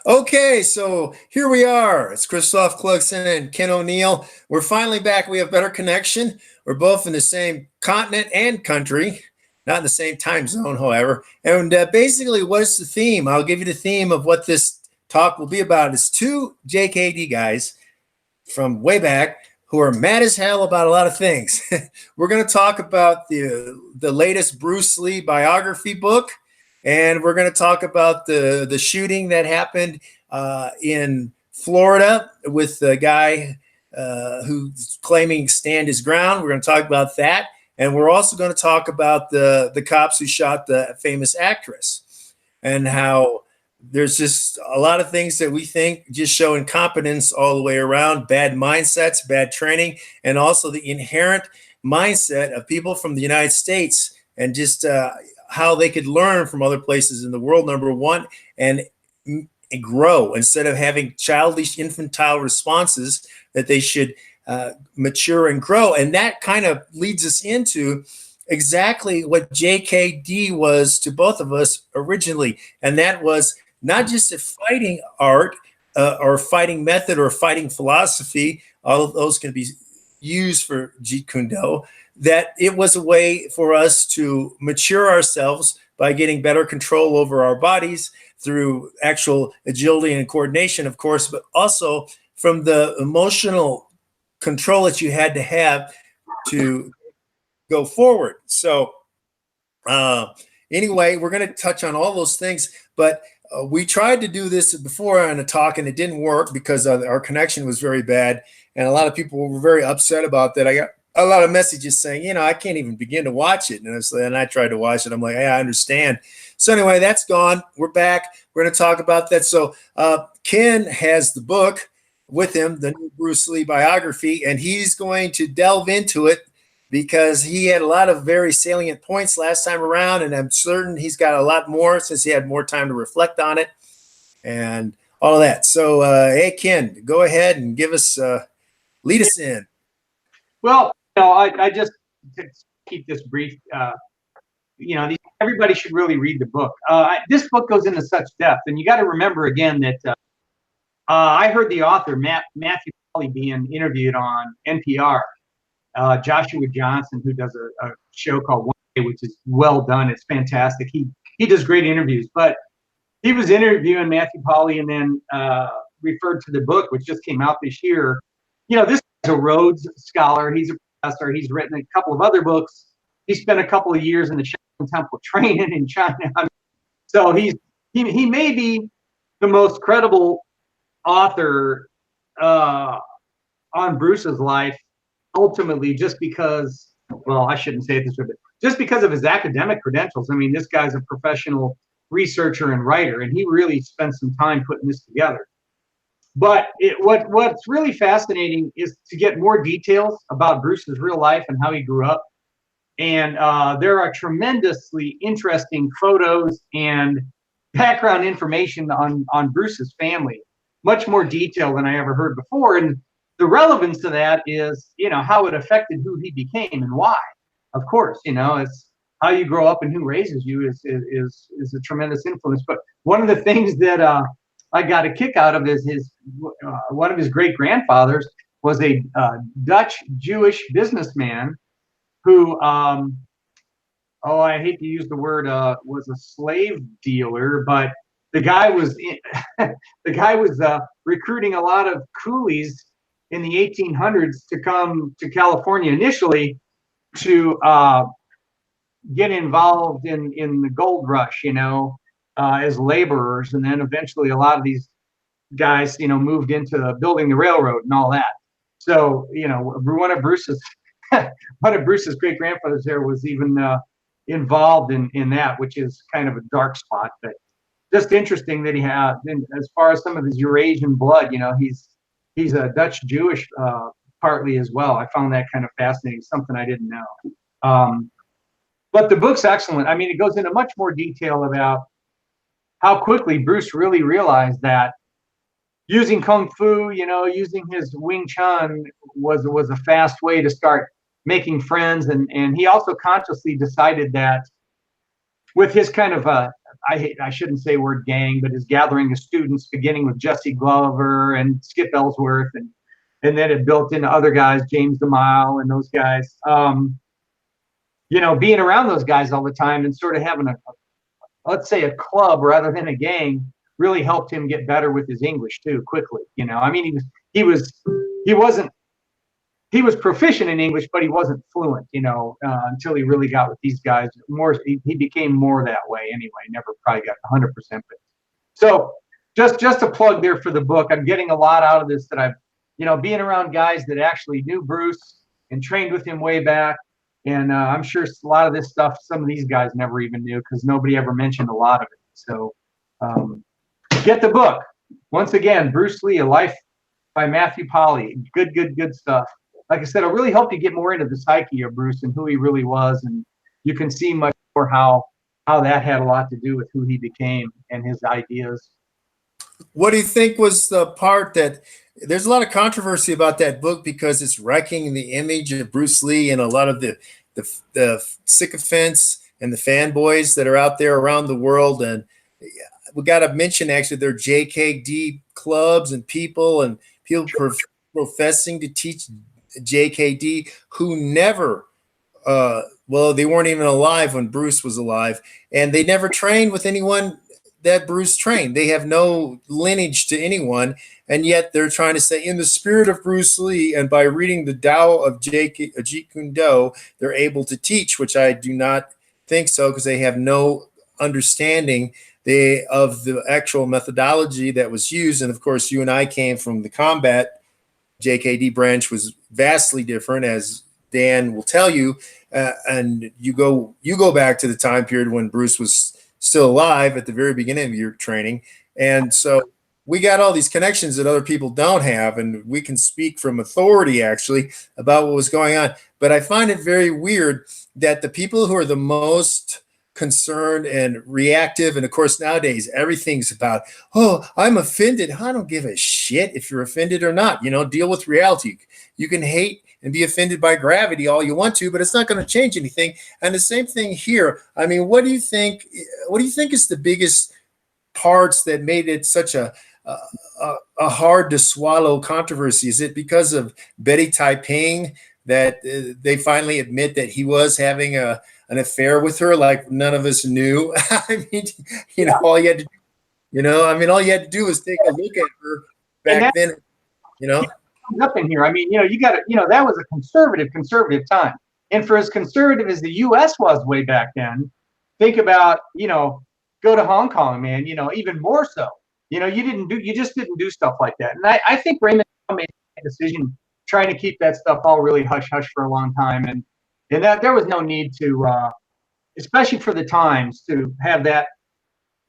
Okay, so here we are. It's Christophe, Clugston, and Ken O'Neill. We're finally back. We have better connection. We're both in the same continent and country, not in the same time zone, however. And basically, what's the theme? I'll give you the theme of what this talk will be about. It's two JKD guys from way back who are mad as hell about a lot of things. We're going to talk about the latest Bruce Lee biography book. And we're going to talk about the shooting that happened in Florida with the guy who's claiming stand his ground. We're going to talk about that. And we're also going to talk about the cops who shot the famous actress and how there's just a lot of things that we think just show incompetence all the way around, bad mindsets, bad training, and also the inherent mindset of people from the United States and just how they could learn from other places in the world, number one, and grow instead of having childish, infantile responses, that they should mature and grow. And that kind of leads us into exactly what JKD was to both of us originally. And that was not just a fighting art or fighting method or fighting philosophy, all of those can be used for Jeet Kune Do, that it was a way for us to mature ourselves by getting better control over our bodies through actual agility and coordination, of course, but also from the emotional control that you had to have to go forward. So anyway, we're going to touch on all those things, but we tried to do this before on a talk and it didn't work because our connection was very bad. And a lot of people were very upset about that. I got a lot of messages saying, I can't even begin to watch it. And I tried to watch it. I'm like, hey, I understand. So anyway, that's gone. We're back. We're going to talk about that. So Ken has the book with him, the new Bruce Lee biography, and he's going to delve into it because he had a lot of very salient points last time around. And I'm certain he's got a lot more since he had more time to reflect on it and all of that. So, hey, Ken, go ahead and give us, lead us in. Well, I just to keep this brief. Everybody should really read the book. This book goes into such depth, and you got to remember again that I heard the author Matthew Polly being interviewed on NPR. Joshua Johnson, who does a show called One Day, which is well done. It's fantastic. He does great interviews, but he was interviewing Matthew Polly and then referred to the book, which just came out this year. This is a Rhodes Scholar. He's a professor. He's written a couple of other books. He spent a couple of years in the Shaolin Temple training in China. So he may be the most credible author on Bruce's life, ultimately, just because, well, I shouldn't say it this way, but just because of his academic credentials. I mean, this guy's a professional researcher and writer, and he really spent some time putting this together. But what's really fascinating is to get more details about Bruce's real life and how he grew up. And there are tremendously interesting photos and background information on Bruce's family, much more detail than I ever heard before. And the relevance to that is, how it affected who he became and why. Of course, it's how you grow up and who raises you is a tremendous influence. But one of the things that I got a kick out of is one of his great grandfathers was a Dutch Jewish businessman who, I hate to use the word, was a slave dealer, but the guy was recruiting a lot of coolies in the 1800s to come to California initially to get involved in the gold rush, as laborers, and then eventually a lot of these guys, moved into building the railroad and all that. So, one of Bruce's great grandfathers there was even involved in that, which is kind of a dark spot, but just interesting that he had, as far as some of his Eurasian blood, he's a Dutch Jewish partly as well. I found that kind of fascinating, something I didn't know. But the book's excellent. I mean, it goes into much more detail about how quickly Bruce really realized that using Kung Fu, using his Wing Chun was a fast way to start making friends. And he also consciously decided that with his kind of I shouldn't say word gang, but his gathering of students, beginning with Jesse Glover and Skip Ellsworth, and then it built into other guys, James DeMille and those guys. Being around those guys all the time and sort of having let's say a club rather than a gang really helped him get better with his English too quickly. I mean, he was proficient in English, but he wasn't fluent, until he really got with these guys. He became more that way anyway. Never probably got 100%. But so just a plug there for the book. I'm getting a lot out of this that I've, being around guys that actually knew Bruce and trained with him way back. And I'm sure a lot of this stuff, some of these guys never even knew because nobody ever mentioned a lot of it. So get the book. Once again, Bruce Lee, A Life by Matthew Polly. Good stuff. Like I said, it'll really help you get more into the psyche of Bruce and who he really was. And you can see much more how that had a lot to do with who he became and his ideas. What do you think was the part that there's a lot of controversy about that book because it's wrecking the image of Bruce Lee and a lot of the sycophants and the fanboys that are out there around the world. And we got to mention actually their JKD clubs and people professing to teach JKD who never, they weren't even alive when Bruce was alive, and they never trained with anyone that Bruce trained. They have no lineage to anyone, and yet they're trying to say in the spirit of Bruce Lee and by reading the Tao of Jeet Kune Do, they're able to teach, which I do not think so because they have no understanding of the actual methodology that was used. And of course, you and I came from the combat. JKD branch was vastly different, as Dan will tell you, and you go back to the time period when Bruce was still alive at the very beginning of your training. And so we got all these connections that other people don't have, and we can speak from authority actually about what was going on. But I find it very weird that the people who are the most concerned and reactive, and of course nowadays everything's about, oh, I'm offended. I don't give a shit if you're offended or not. Deal with reality. You can hate and be offended by gravity all you want to, but it's not going to change anything. And the same thing here. I mean, what do you think is the biggest parts that made it such a hard to swallow controversy? Is it because of Betty Taiping that they finally admit that he was having an affair with her like none of us knew? I mean, all you had to do was take a look at her back then, up in here. I mean, you got to, that was a conservative time. And for as conservative as the U.S. was way back then, think about, go to Hong Kong, man, even more so. You just didn't do stuff like that. And I think Raymond made a decision trying to keep that stuff all really hush hush for a long time. And that there was no need to, especially for the times, to have that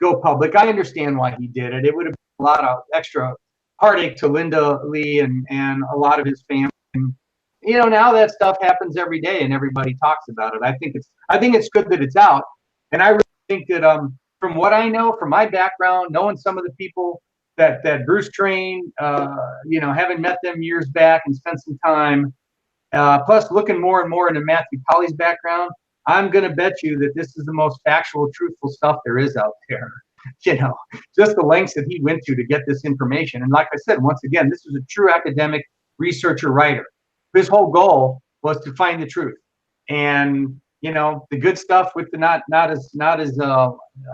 go public. I understand why he did it. It would have been a lot of extra heartache to Linda Lee and a lot of his family. And, now that stuff happens every day and everybody talks about it. I think it's good that it's out. And I really think that from what I know, from my background, knowing some of the people that Bruce trained, having met them years back and spent some time, plus looking more and more into Matthew Polly's background, I'm going to bet you that this is the most factual, truthful stuff there is out there. Just the lengths that he went to get this information. And like I said, once again, this was a true academic researcher writer. His whole goal was to find the truth. And, the good stuff with the not as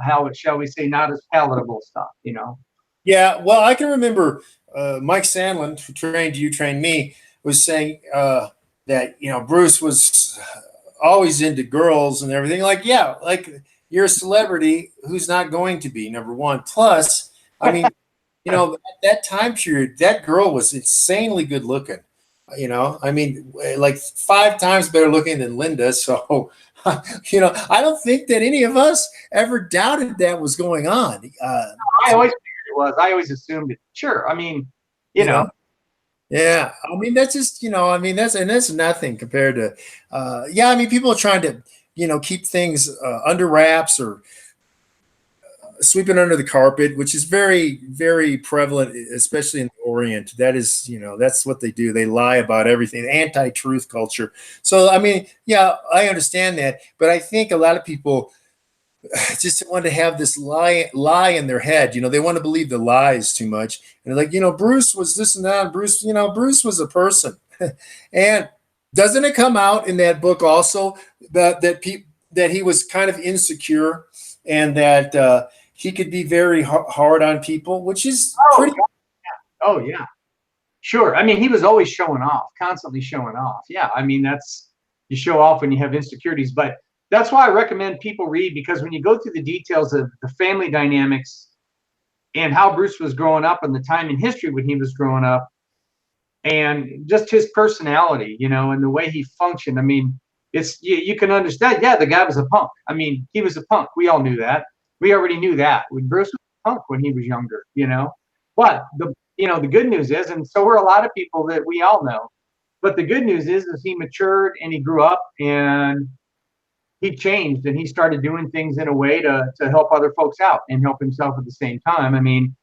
how shall we say, not as palatable stuff, Yeah, well, I can remember Mike Sandlin, who trained me, was saying that, Bruce was always into girls and everything. Like, yeah, like you're a celebrity who's not going to be, number one. Plus, I mean, at that time period, that girl was insanely good looking. I mean, like 5 times better looking than Linda. So, I don't think that any of us ever doubted that was going on. I always figured it was. I always assumed it. Sure. I mean, Yeah. I mean, that's just, that's nothing compared to, I mean, people are trying to, keep things under wraps or sweeping under the carpet, which is very, very prevalent, especially in the Orient. That is, that's what they do. They lie about everything, anti-truth culture. So, I mean, I understand that, but I think a lot of people just want to have this lie in their head. They want to believe the lies too much. And they're like, Bruce was this and that. Bruce, Bruce was a person. And doesn't it come out in that book also that he was kind of insecure and that he could be very hard on people, which is pretty. Oh yeah, sure. I mean, he was always showing off, constantly showing off. Yeah, I mean, you show off when you have insecurities, but that's why I recommend people read, because when you go through the details of the family dynamics and how Bruce was growing up and the time in history when he was growing up and just his personality, and the way he functioned. I mean, you can understand. Yeah, the guy was a punk. I mean, he was a punk. We all knew that. We already knew that. Bruce was a punk when he was younger, But the good news is, and so were a lot of people that we all know, but the good news is he matured and he grew up and he changed and he started doing things in a way to help other folks out and help himself at the same time. I mean,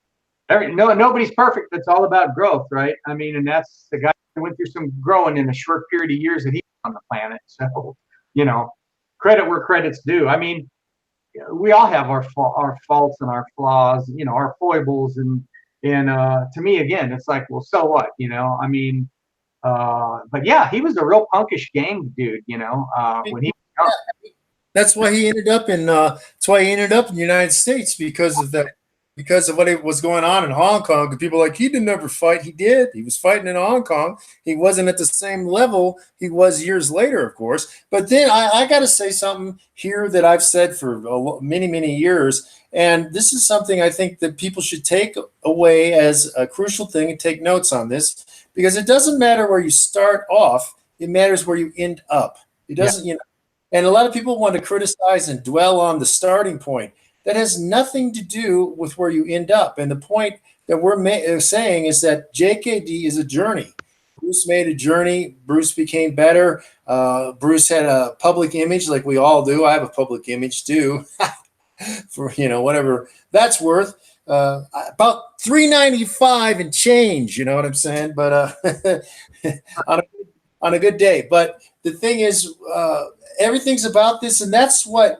nobody's perfect. It's all about growth, right? I mean, and that's the guy who went through some growing in a short period of years that he was on the planet. So, credit where credit's due. I mean, we all have our faults and our flaws, our foibles, and to me, again, it's like, well, so what, I mean, but yeah, he was a real punkish gang dude, when he was young. That's why he ended up in the United States, because of what was going on in Hong Kong. People are like, he didn't never fight. He did. He was fighting in Hong Kong. He wasn't at the same level he was years later, of course. But then I got to say something here that I've said for many, many years. And this is something I think that people should take away as a crucial thing and take notes on this, because it doesn't matter where you start off. It matters where you end up. It doesn't, and a lot of people want to criticize and dwell on the starting point. That has nothing to do with where you end up. And the point that we're saying is that JKD is a journey. Bruce made a journey. Bruce became better. Bruce had a public image, like we all do. I have a public image too, for whatever that's worth. About $3.95 and change. You know what I'm saying? But on a good day. But the thing is, everything's about this, and that's what.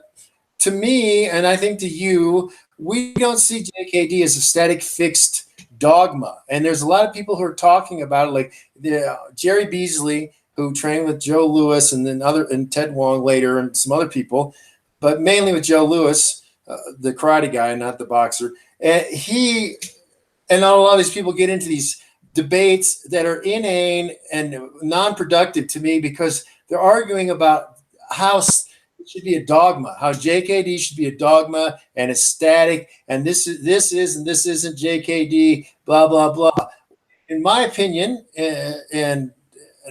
To me, and I think to you, we don't see JKD as a static, fixed dogma. And there's a lot of people who are talking about it, like Jerry Beasley, who trained with Joe Louis and Ted Wong later, and some other people, but mainly with Joe Louis, the karate guy, not the boxer. And a lot of these people get into these debates that are inane and non-productive to me, because they're arguing about how should be a dogma, how JKD should be a dogma and it's static, and this is and this isn't JKD, blah blah blah. In my opinion, and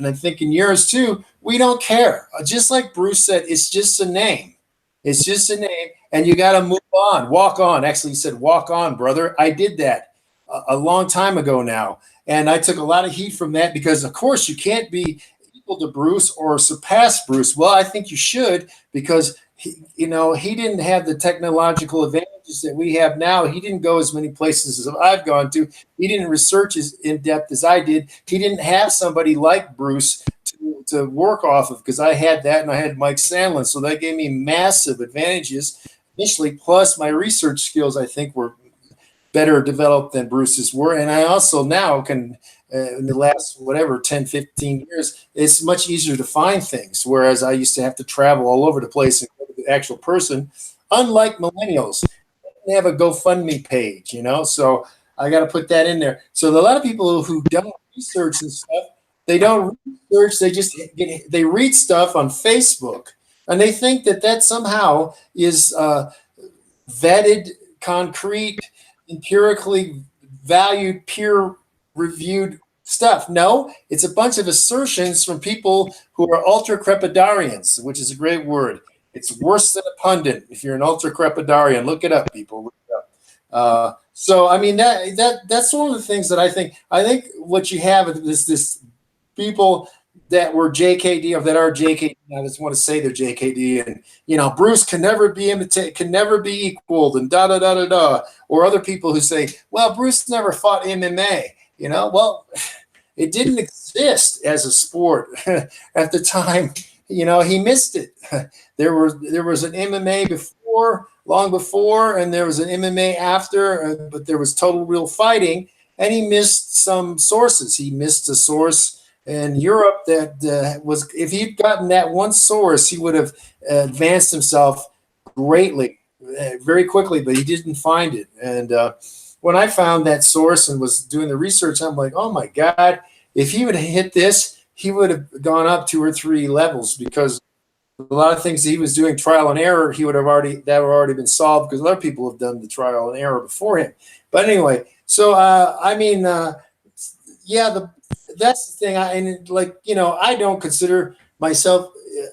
I'm thinking yours too, we don't care. Just like Bruce said, it's just a name. It's just a name, and you got to move on, walk on. Actually, he said, "Walk on, brother." I did that a long time ago now, and I took a lot of heat from that, because, of course, you can't be to Bruce or surpass Bruce. Well, I think you should, because he didn't have the technological advantages that we have now. He didn't go as many places as I've gone to. He didn't research as in depth as I did. He didn't have somebody like Bruce to work off of, because I had that, and I had Mike Sandlin, so that gave me massive advantages initially. Plus, my research skills, I think, were better developed than Bruce's were, and I also now can. In the last 10, 15 years, it's much easier to find things, whereas I used to have to travel all over the place and go to the actual person. Unlike millennials, they have a GoFundMe page, so I got to put that in there. So a lot of people who don't research and stuff, they don't research, they just they read stuff on Facebook, and they think that somehow is vetted, concrete, empirically valued, peer-reviewed stuff. No, it's a bunch of assertions from people who are ultra-crepidarians, which is a great word. It's worse than a pundit if you're an ultra-crepidarian. Look it up, people. Look it up. So, I mean, that's one of the things that I think what you have is this people that were JKD or that are JKD. I just want to say they're JKD, and Bruce can never be can never be equaled, and da da da da da. Or other people who say, well, Bruce never fought MMA. Well, it didn't exist as a sport at the time. He missed it. There was an MMA before long before, and there was an MMA after, but there was total real fighting, and he missed some sources. He missed a source in Europe that was, if he'd gotten that one source, he would have advanced himself greatly, very quickly, but he didn't find it. And when I found that source and was doing the research, I'm like, oh my God, if he would have hit this, he would have gone up 2 or 3 levels, because a lot of things he was doing trial and error, that would already been solved, because other people have done the trial and error before him. But anyway, so that's the thing. I don't consider myself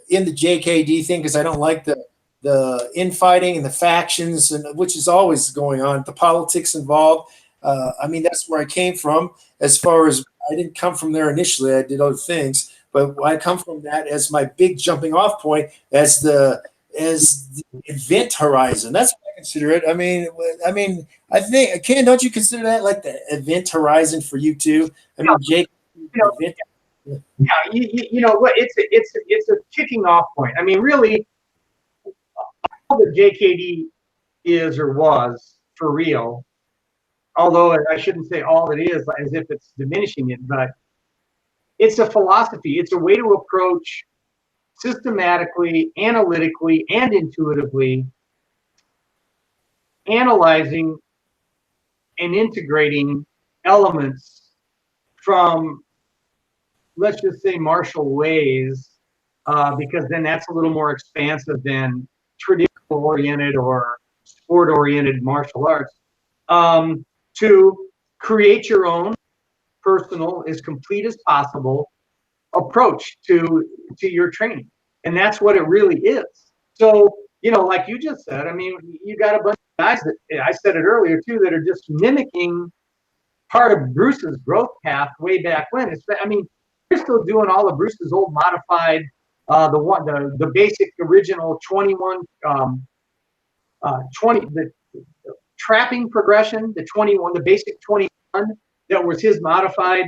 in the JKD thing, because I don't like the infighting and the factions, and which is always going on, the politics involved. That's where I came from. As far as, I didn't come from there initially, I did other things, but I come from that as my big jumping off point, as the event horizon. That's what I consider it. I think, Ken, don't you consider that like the event horizon for you too? Jake, yeah, you know what? It's a kicking off point. Really, all that JKD is or was for real, although I shouldn't say all it is as if it's diminishing it, but it's a philosophy. It's a way to approach systematically, analytically, and intuitively analyzing and integrating elements from, let's just say, martial ways, because then that's a little more expansive than traditional oriented or sport oriented martial arts, to create your own personal, as complete as possible approach to your training. And that's what it really is. So, like you just said, you got a bunch of guys that, I said it earlier too, that are just mimicking part of Bruce's growth path way back when. They're still doing all of Bruce's old modified, the basic original 21, 20, the trapping progression, the 21, the basic 21, that was his modified,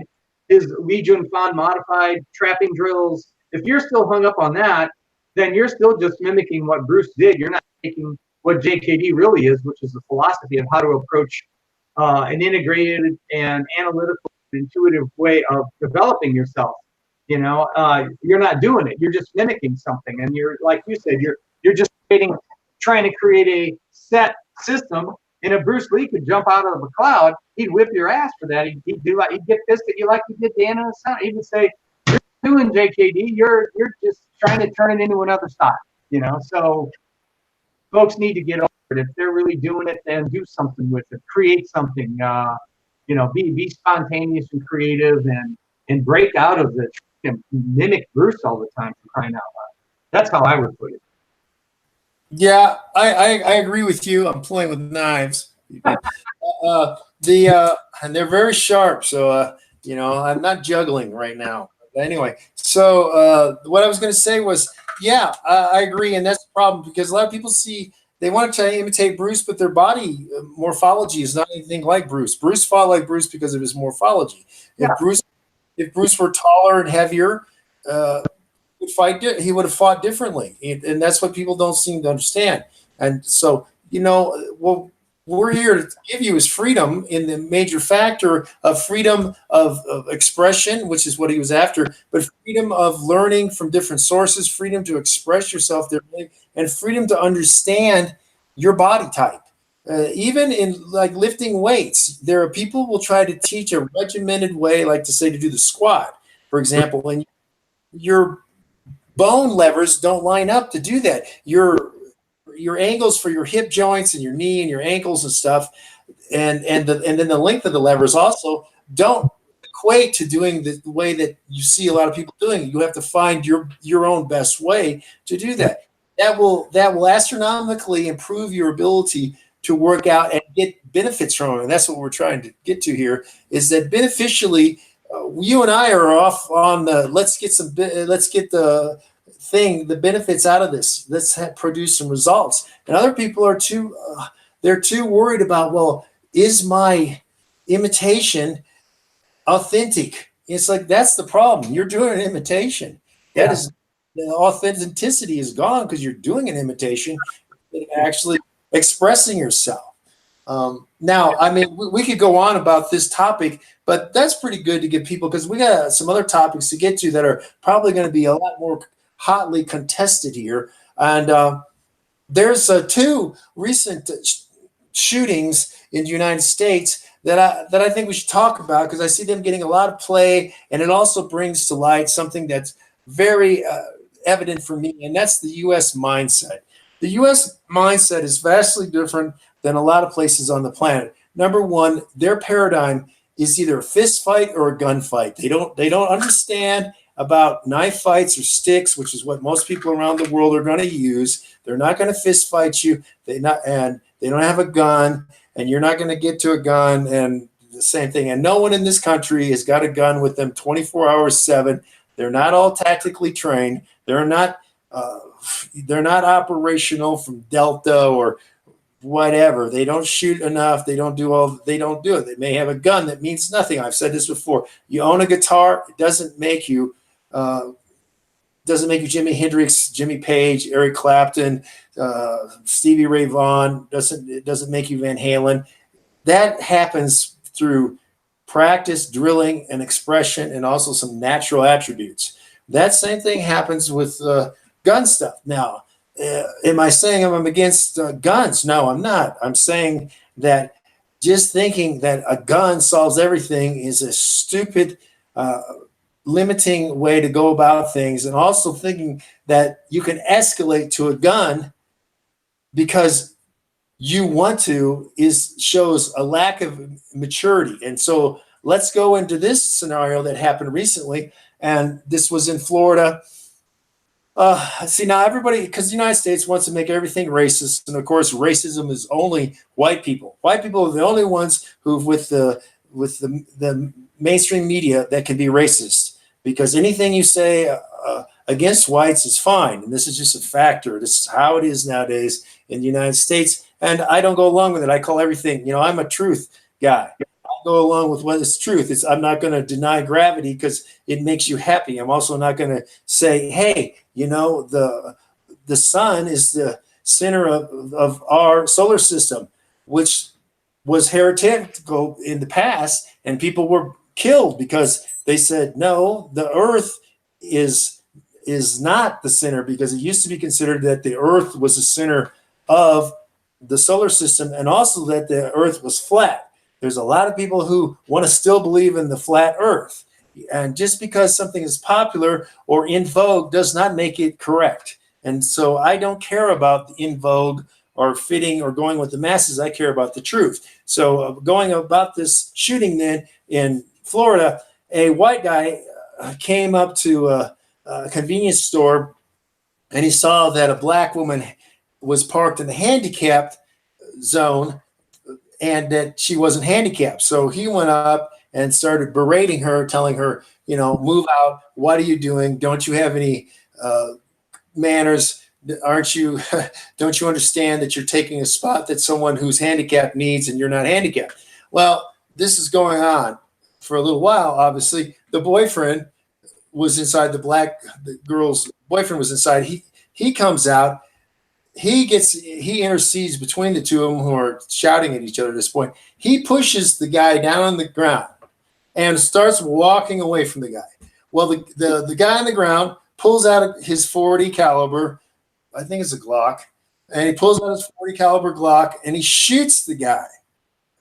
his Li Jun Fan modified trapping drills. If you're still hung up on that, then you're still just mimicking what Bruce did. You're not taking what JKD really is, which is the philosophy of how to approach an integrated and analytical, intuitive way of developing yourself. You're not doing it. You're just mimicking something, and you're, like you said, you're just trying to create a set system. And if Bruce Lee could jump out of a cloud, he'd whip your ass for that. He'd get pissed at you like he did Dan in the Sun. He would say, "You're doing JKD. You're just trying to turn it into another style." So folks need to get over it. If they're really doing it, then do something with it. Create something. Be spontaneous and creative, and break out of the mimic Bruce all the time, for crying out loud. That's how I would put it. Yeah, I agree with you. I'm playing with knives. And they're very sharp. So, I'm not juggling right now. But anyway, so what I was going to say was, yeah, I agree. And that's the problem, because a lot of people they want to try to imitate Bruce, but their body morphology is not anything like Bruce. Bruce fought like Bruce because of his morphology. Yeah. If Bruce were taller and heavier, he would have fought differently, and that's what people don't seem to understand. And so, what we're here to give you is freedom, in the major factor of freedom of expression, which is what he was after, but freedom of learning from different sources, freedom to express yourself differently, and freedom to understand your body type. Even in like lifting weights, there are people who will try to teach a regimented way, like to say to do the squat, for example, and your bone levers don't line up to do that. Your angles for your hip joints and your knee and your ankles and stuff, and then the length of the levers also don't equate to doing the way that you see a lot of people doing it. You have to find your own best way to do that. That will astronomically improve your ability to work out and get benefits from it. And that's what we're trying to get to here, is that beneficially, you and I are off on the let's get the benefits out of this. Let's produce some results. And other people are too worried about, well, is my imitation authentic? It's like, that's the problem. You're doing an imitation. That is, the authenticity is gone because you're doing an imitation. in actually expressing yourself. Now, I mean, we could go on about this topic, but that's pretty good to give people, because we got some other topics to get to that are probably going to be a lot more hotly contested here. And there's two recent shootings in the United States that I think we should talk about, because I see them getting a lot of play, and it also brings to light something that's very evident for me, and that's the U.S. mindset. The U.S. mindset is vastly different than a lot of places on the planet. Number one, their paradigm is either a fist fight or a gunfight. They don't understand about knife fights or sticks, which is what most people around the world are going to use. They're not going to fist fight you. And they don't have a gun, and you're not going to get to a gun, and the same thing. And no one in this country has got a gun with them 24 hours 7. They're not all tactically trained. They're not operational from Delta or whatever. They don't shoot enough. They don't do it. They may have a gun that means nothing. I've said this before. You own a guitar, it doesn't make you Jimi Hendrix, Jimmy Page, Eric Clapton, Stevie Ray Vaughan. It doesn't make you Van Halen. That happens through practice, drilling, and expression, and also some natural attributes. That same thing happens with gun stuff. Now, am I saying I'm against guns? No, I'm not. I'm saying that just thinking that a gun solves everything is a stupid, limiting way to go about things. And also thinking that you can escalate to a gun because you want to shows a lack of maturity. And so let's go into this scenario that happened recently. And this was in Florida. See, now everybody, because the United States wants to make everything racist, and of course, racism is only white people. White people are the only ones who, with the mainstream media, that can be racist, because anything you say against whites is fine, and this is just a factor. This is how it is nowadays in the United States, and I don't go along with it. I call everything, I'm a truth guy. Go along with what is truth. I'm not going to deny gravity because it makes you happy. I'm also not going to say, hey, the sun is the center of our solar system, which was heretical in the past, and people were killed because they said, no, the earth is not the center, because it used to be considered that the earth was the center of the solar system, and also that the earth was flat. There's a lot of people who want to still believe in the flat earth. And just because something is popular or in vogue does not make it correct. And so I don't care about the in vogue or fitting or going with the masses. I care about the truth. So going about this shooting then in Florida, a white guy came up to a convenience store, and he saw that a black woman was parked in the handicapped zone, and that she wasn't handicapped. So he went up and started berating her, telling her, move out. What are you doing? Don't you have any manners? Don't you understand that you're taking a spot that someone who's handicapped needs, and you're not handicapped? Well, this is going on for a little while. Obviously, the boyfriend was inside. The girl's boyfriend was inside. He comes out. He intercedes between the two of them, who are shouting at each other at this point. He pushes the guy down on the ground and starts walking away from the guy. Well, the guy on the ground pulls out his .40 caliber, I think it's a Glock, and he pulls out his .40 caliber Glock and he shoots the guy.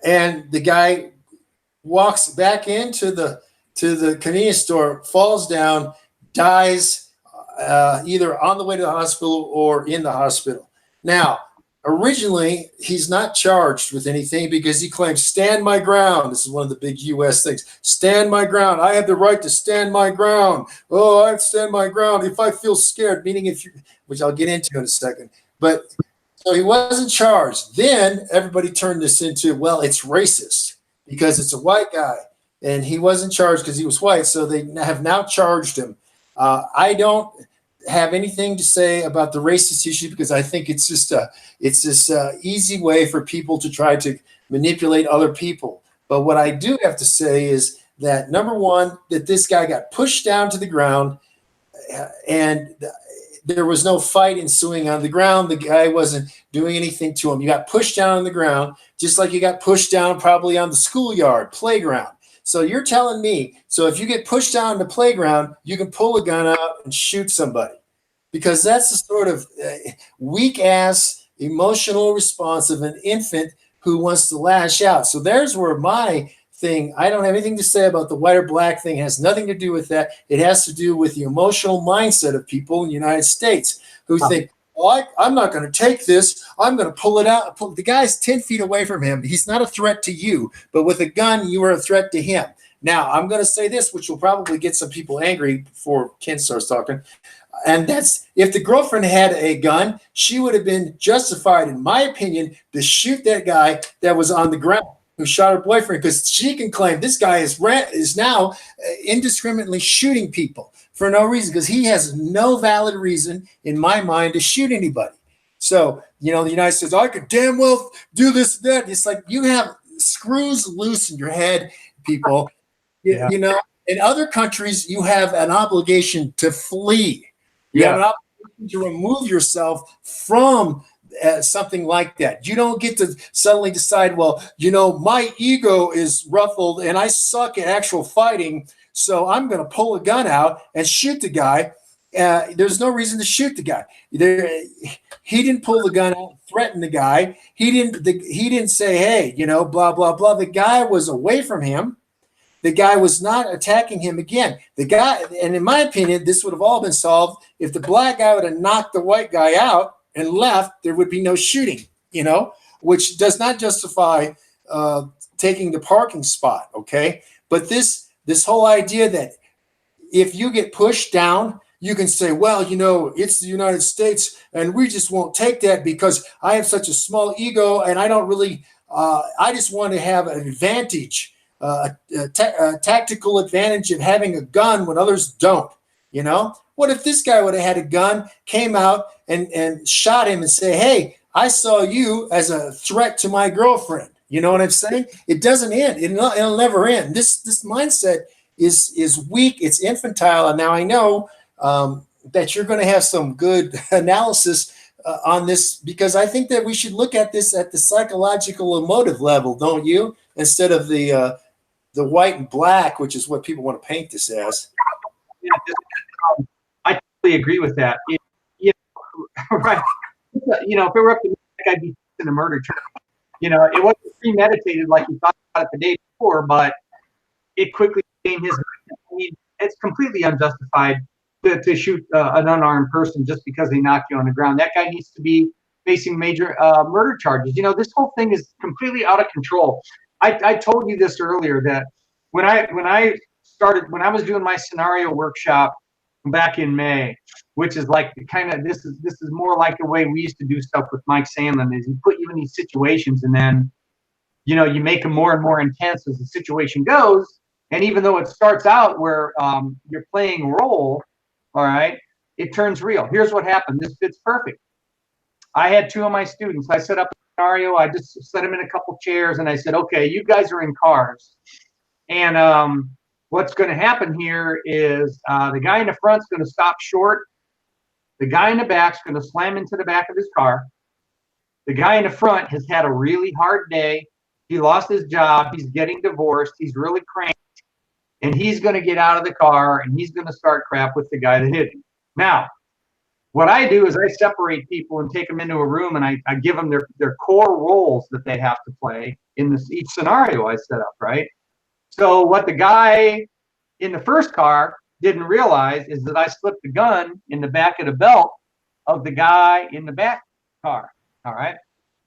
And the guy walks back into the convenience store, falls down, dies, either on the way to the hospital or in the hospital. Now, originally, he's not charged with anything because he claims, stand my ground. This is one of the big U.S. things. Stand my ground. I have the right to stand my ground. Oh, I stand my ground if I feel scared, meaning which I'll get into in a second. But so he wasn't charged. Then everybody turned this into, well, it's racist because it's a white guy, and he wasn't charged because he was white. So they have now charged him. I don't have anything to say about the racist issue because I think it's just this easy way for people to try to manipulate other people. But what I do have to say is that, number one, that this guy got pushed down to the ground, and there was no fight ensuing on the ground. The guy wasn't doing anything to him. You got pushed down on the ground, just like you got pushed down probably on the schoolyard, playground. So you're telling me, so if you get pushed down on the playground, you can pull a gun out and shoot somebody, because that's the sort of weak ass emotional response of an infant who wants to lash out. So there's where my thing, I don't have anything to say about the white or black thing. It has nothing to do with that. It has to do with the emotional mindset of people in the United States who think, well, I'm not going to take this. I'm going to pull it out. The guy's 10 feet away from him. He's not a threat to you, but with a gun, you are a threat to him. Now, I'm going to say this, which will probably get some people angry before Ken starts talking. And that's, if the girlfriend had a gun, she would have been justified, in my opinion, to shoot that guy that was on the ground who shot her boyfriend, because she can claim this guy is now indiscriminately shooting people for no reason, because he has no valid reason in my mind to shoot anybody. So, the United States, I could damn well do this, that. It's like you have screws loose in your head, people. Yeah. In other countries, you have an obligation to flee. You have an obligation to remove yourself from something like that. You don't get to suddenly decide, well, my ego is ruffled and I suck at actual fighting, so I'm going to pull a gun out and shoot the guy. There's no reason to shoot the guy. He didn't pull the gun out, threaten the guy. He didn't say, hey, blah, blah, blah. The guy was away from him. The guy was not attacking him again. The guy, and in my opinion, this would have all been solved if the black guy would have knocked the white guy out and left. There would be no shooting, which does not justify taking the parking spot, okay? But this whole idea that if you get pushed down, you can say, well, it's the United States, and we just won't take that because I have such a small ego, and I don't really, I just want to have an advantage. A tactical advantage of having a gun when others don't. What if this guy would have had a gun, came out and shot him and say, hey, I saw you as a threat to my girlfriend? You know what I'm saying? It doesn't end. It'll never end. This mindset is weak. It's infantile. And now I know that you're going to have some good analysis on this, because I think that we should look at this at the psychological emotive level, don't you? Instead of the white and black, which is what people want to paint this as. Yeah, I totally agree with that. Right. If it were up to me, I'd be in a murder charge. It wasn't premeditated like you thought about it the day before, but it quickly became his. It's completely unjustified to shoot an unarmed person just because they knocked you on the ground. That guy needs to be facing major murder charges. This whole thing is completely out of control. I told you this earlier, that when I was doing my scenario workshop back in May, which is like this is more like the way we used to do stuff with Mike Sandlin, is he put you in these situations and then you make them more and more intense as the situation goes. And even though it starts out where you're playing a role, all right, it turns real. Here's what happened. This fits perfect. I had two of my students. I set up a scenario. I just set them in a couple chairs and I said, okay, you guys are in cars. And what's going to happen here is the guy in the front's going to stop short. The guy in the back's going to slam into the back of his car. The guy in the front has had a really hard day. He lost his job. He's getting divorced. He's really cranked. And he's going to get out of the car and he's going to start crap with the guy that hit him. Now, what I do is I separate people and take them into a room and I give them their core roles that they have to play in each scenario I set up, right? So what the guy in the first car didn't realize is that I slipped the gun in the back of the belt of the guy in the back car, all right?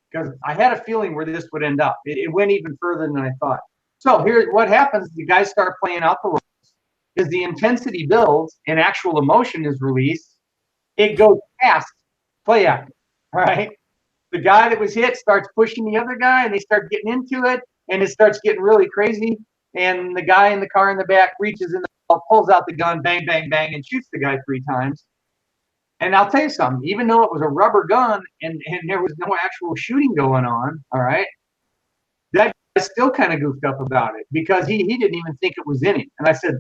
Because I had a feeling where this would end up. It went even further than I thought. So here's what happens. The guys start playing out the roles. As the intensity builds and actual emotion is released, it goes past play acting, right? The guy that was hit starts pushing the other guy and they start getting into it and it starts getting really crazy. And the guy in the car in the back reaches in the belt, pulls out the gun, bang, bang, bang, and shoots the guy 3 times. And I'll tell you something, even though it was a rubber gun and there was no actual shooting going on, all right, that guy still kind of goofed up about it because he didn't even think it was in him. And I said,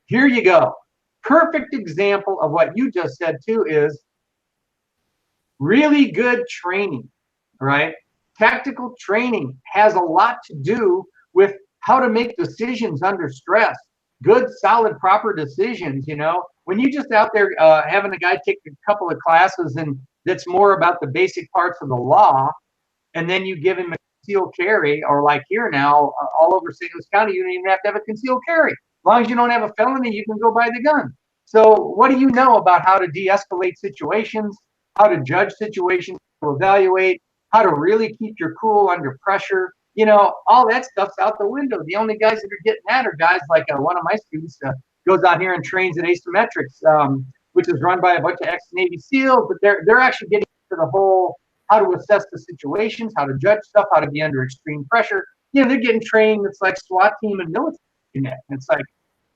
here you go. Perfect example of what you just said too is really good training, right? Tactical training has a lot to do with how to make decisions under stress. Good, solid, proper decisions. When you just out there having a guy take a couple of classes and that's more about the basic parts of the law, and then you give him a concealed carry, or like here now, all over St. Louis County, you don't even have to have a concealed carry. As long as you don't have a felony, you can go buy the gun. So what do you know about how to de-escalate situations, how to judge situations, to evaluate, how to really keep your cool under pressure? All that stuff's out the window. The only guys that are getting that are guys like one of my students goes out here and trains at Asymmetrics, which is run by a bunch of ex-Navy SEALs, but they're actually getting to the whole how to assess the situations, how to judge stuff, how to be under extreme pressure. They're getting trained. It's like SWAT team and military. And it's like,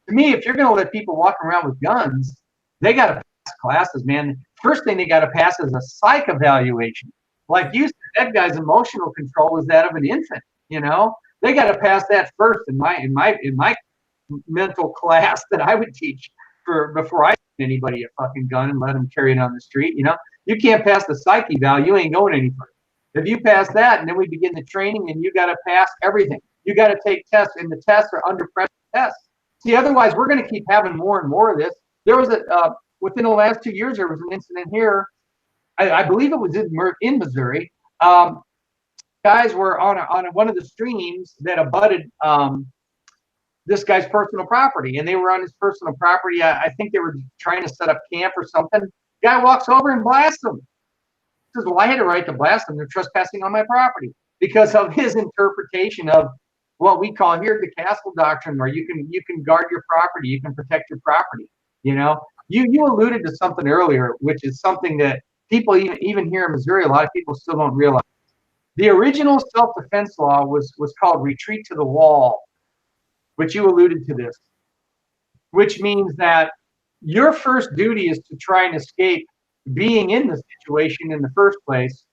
to me, if you're going to let people walk around with guns, they got to pass classes, man. First thing they got to pass is a psych evaluation. Like you said, that guy's emotional control is that of an infant. They got to pass that first in my mental class that I would teach before I give anybody a fucking gun and let them carry it on the street. You can't pass the psych eval, you ain't going any further. If you pass that, and then we begin the training, and you got to pass everything. You got to take tests, and the tests are under pressure tests. See, otherwise, we're going to keep having more and more of this. There was within the last 2 years, there was an incident here. I believe it was in Missouri. Guys were on one of the streams that abutted this guy's personal property, and they were on his personal property. I think they were trying to set up camp or something. Guy walks over and blasts them. He says, well, I had a right to blast them. They're trespassing on my property, because of his interpretation of what we call here the castle doctrine, where you can guard your property, you can protect your property. You alluded to something earlier, which is something that people even here in Missouri, a lot of people still don't realize. The original self-defense law was called retreat to the wall, which you alluded to this, which means that your first duty is to try and escape being in the situation in the first place,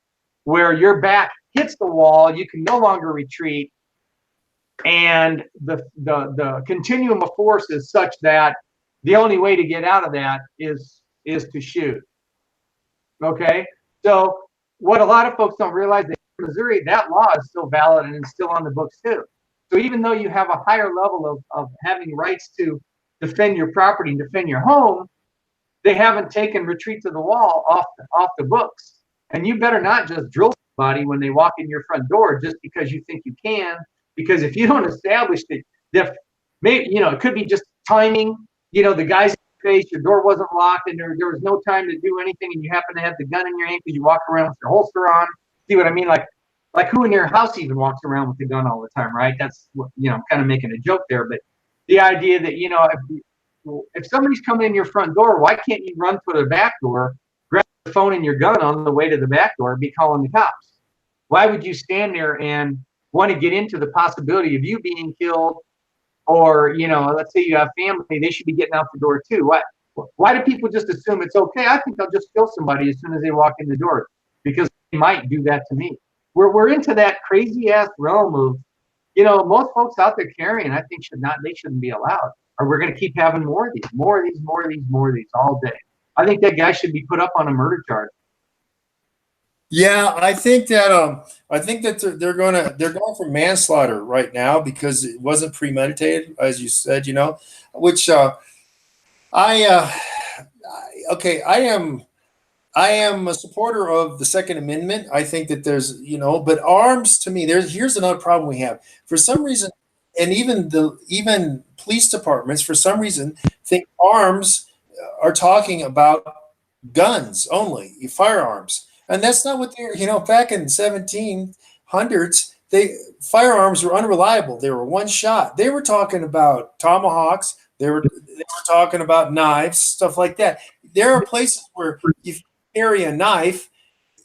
where your back hits the wall, you can no longer retreat, and the continuum of force is such that the only way to get out of that is to shoot. Okay, so what a lot of folks don't realize, that in Missouri, that law is still valid and it's still on the books too. So even though you have a higher level of having rights to defend your property and defend your home, they haven't taken retreat to the wall off the books. And you better not just drill somebody when they walk in your front door just because you think you can. Because if you don't establish that, maybe it could be just timing. The guy's in your face, your door wasn't locked, and there was no time to do anything, and you happen to have the gun in your hand because you walk around with your holster on. See what I mean? Like who in your house even walks around with the gun all the time, right? That's what I'm kind of making a joke there, but the idea that if somebody's coming in your front door, why can't you run to the back door, grab the phone and your gun on the way to the back door, and be calling the cops? Why would you stand there and want to get into the possibility of you being killed? Or, let's say you have family, they should be getting out the door too. Why do people just assume it's okay? I think I'll just kill somebody as soon as they walk in the door, because they might do that to me. We're into that crazy ass realm of, most folks out there carrying, I think they shouldn't be allowed. Or we're going to keep having more of these all day. I think that guy should be put up on a murder charge. Yeah, I think that they're going for manslaughter right now, because it wasn't premeditated, as you said, which I am a supporter of the Second Amendment. I think that there's, but arms, to me, here's another problem we have. For some reason, and even police departments, for some reason, think arms are talking about guns only, firearms. And that's not what they're, back in 1700s, firearms were unreliable. They were one shot. They were talking about tomahawks. They were talking about knives, stuff like that. There are places where if you carry a knife,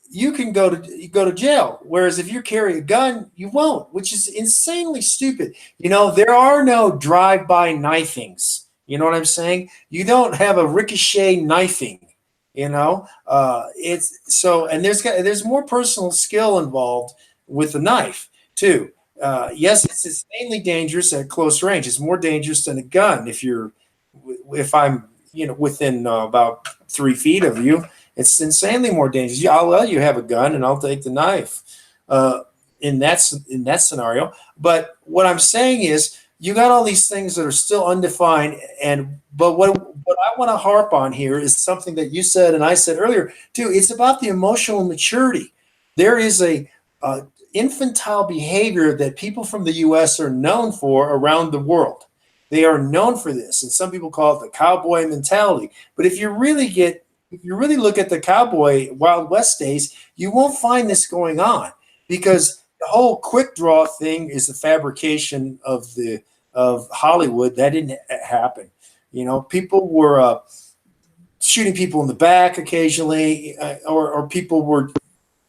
you can go to jail. Whereas if you carry a gun, you won't, which is insanely stupid. There are no drive-by knifings. You know what I'm saying? You don't have a ricochet knifing. It's so, and there's more personal skill involved with the knife too. Yes, it's insanely dangerous at close range. It's more dangerous than a gun if I'm within about 3 feet of you. It's insanely more dangerous. Yeah, I'll let you have a gun and I'll take the knife in that scenario. But what I'm saying is you got all these things that are still undefined. But what I want to harp on here is something that you said and I said earlier too. It's about the emotional maturity. There is a infantile behavior that people from the U.S. are known for around the world. They are known for this, and some people call it the cowboy mentality. But if you really look at the cowboy Wild West days, you won't find this going on because the whole quick draw thing is the fabrication of Hollywood. That didn't happen. You know, people were shooting people in the back occasionally, or people were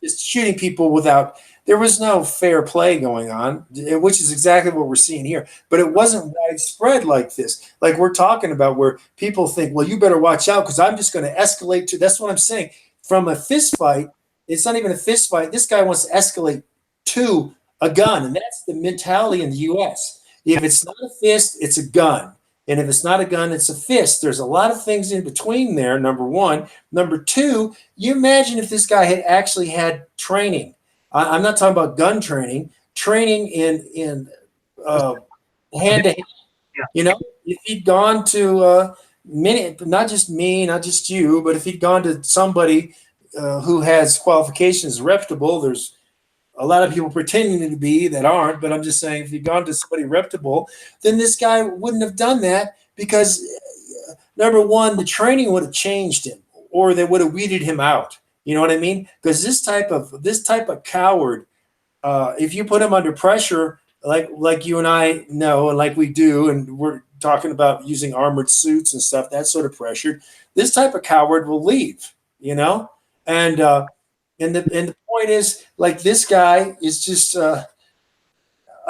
just shooting people without. There was no fair play going on, which is exactly what we're seeing here. But it wasn't widespread like this, like we're talking about, where people think, well, you better watch out because I'm just going to escalate to. That's what I'm saying. From a fist fight, it's not even a fist fight. This guy wants to escalate to a gun, and that's the mentality in the U.S. If it's not a fist, it's a gun. And if it's not a gun, it's a fist. There's a lot of things in between there, number one. Number two, you imagine if this guy had actually had training. I'm not talking about gun training in hand to hand. You know, if he'd gone to many, not just me, not just you, but if he'd gone to somebody who has qualifications reputable, there's a lot of people pretending to be that aren't, but I'm just saying if he'd gone to somebody reputable, then this guy wouldn't have done that because number one, the training would have changed him or they would have weeded him out. You know what I mean? Because this type of coward, if you put him under pressure, like you and I know, and like we do, and we're talking about using armored suits and stuff, that sort of pressure, this type of coward will leave, you know? And the point is, like, this guy is just, I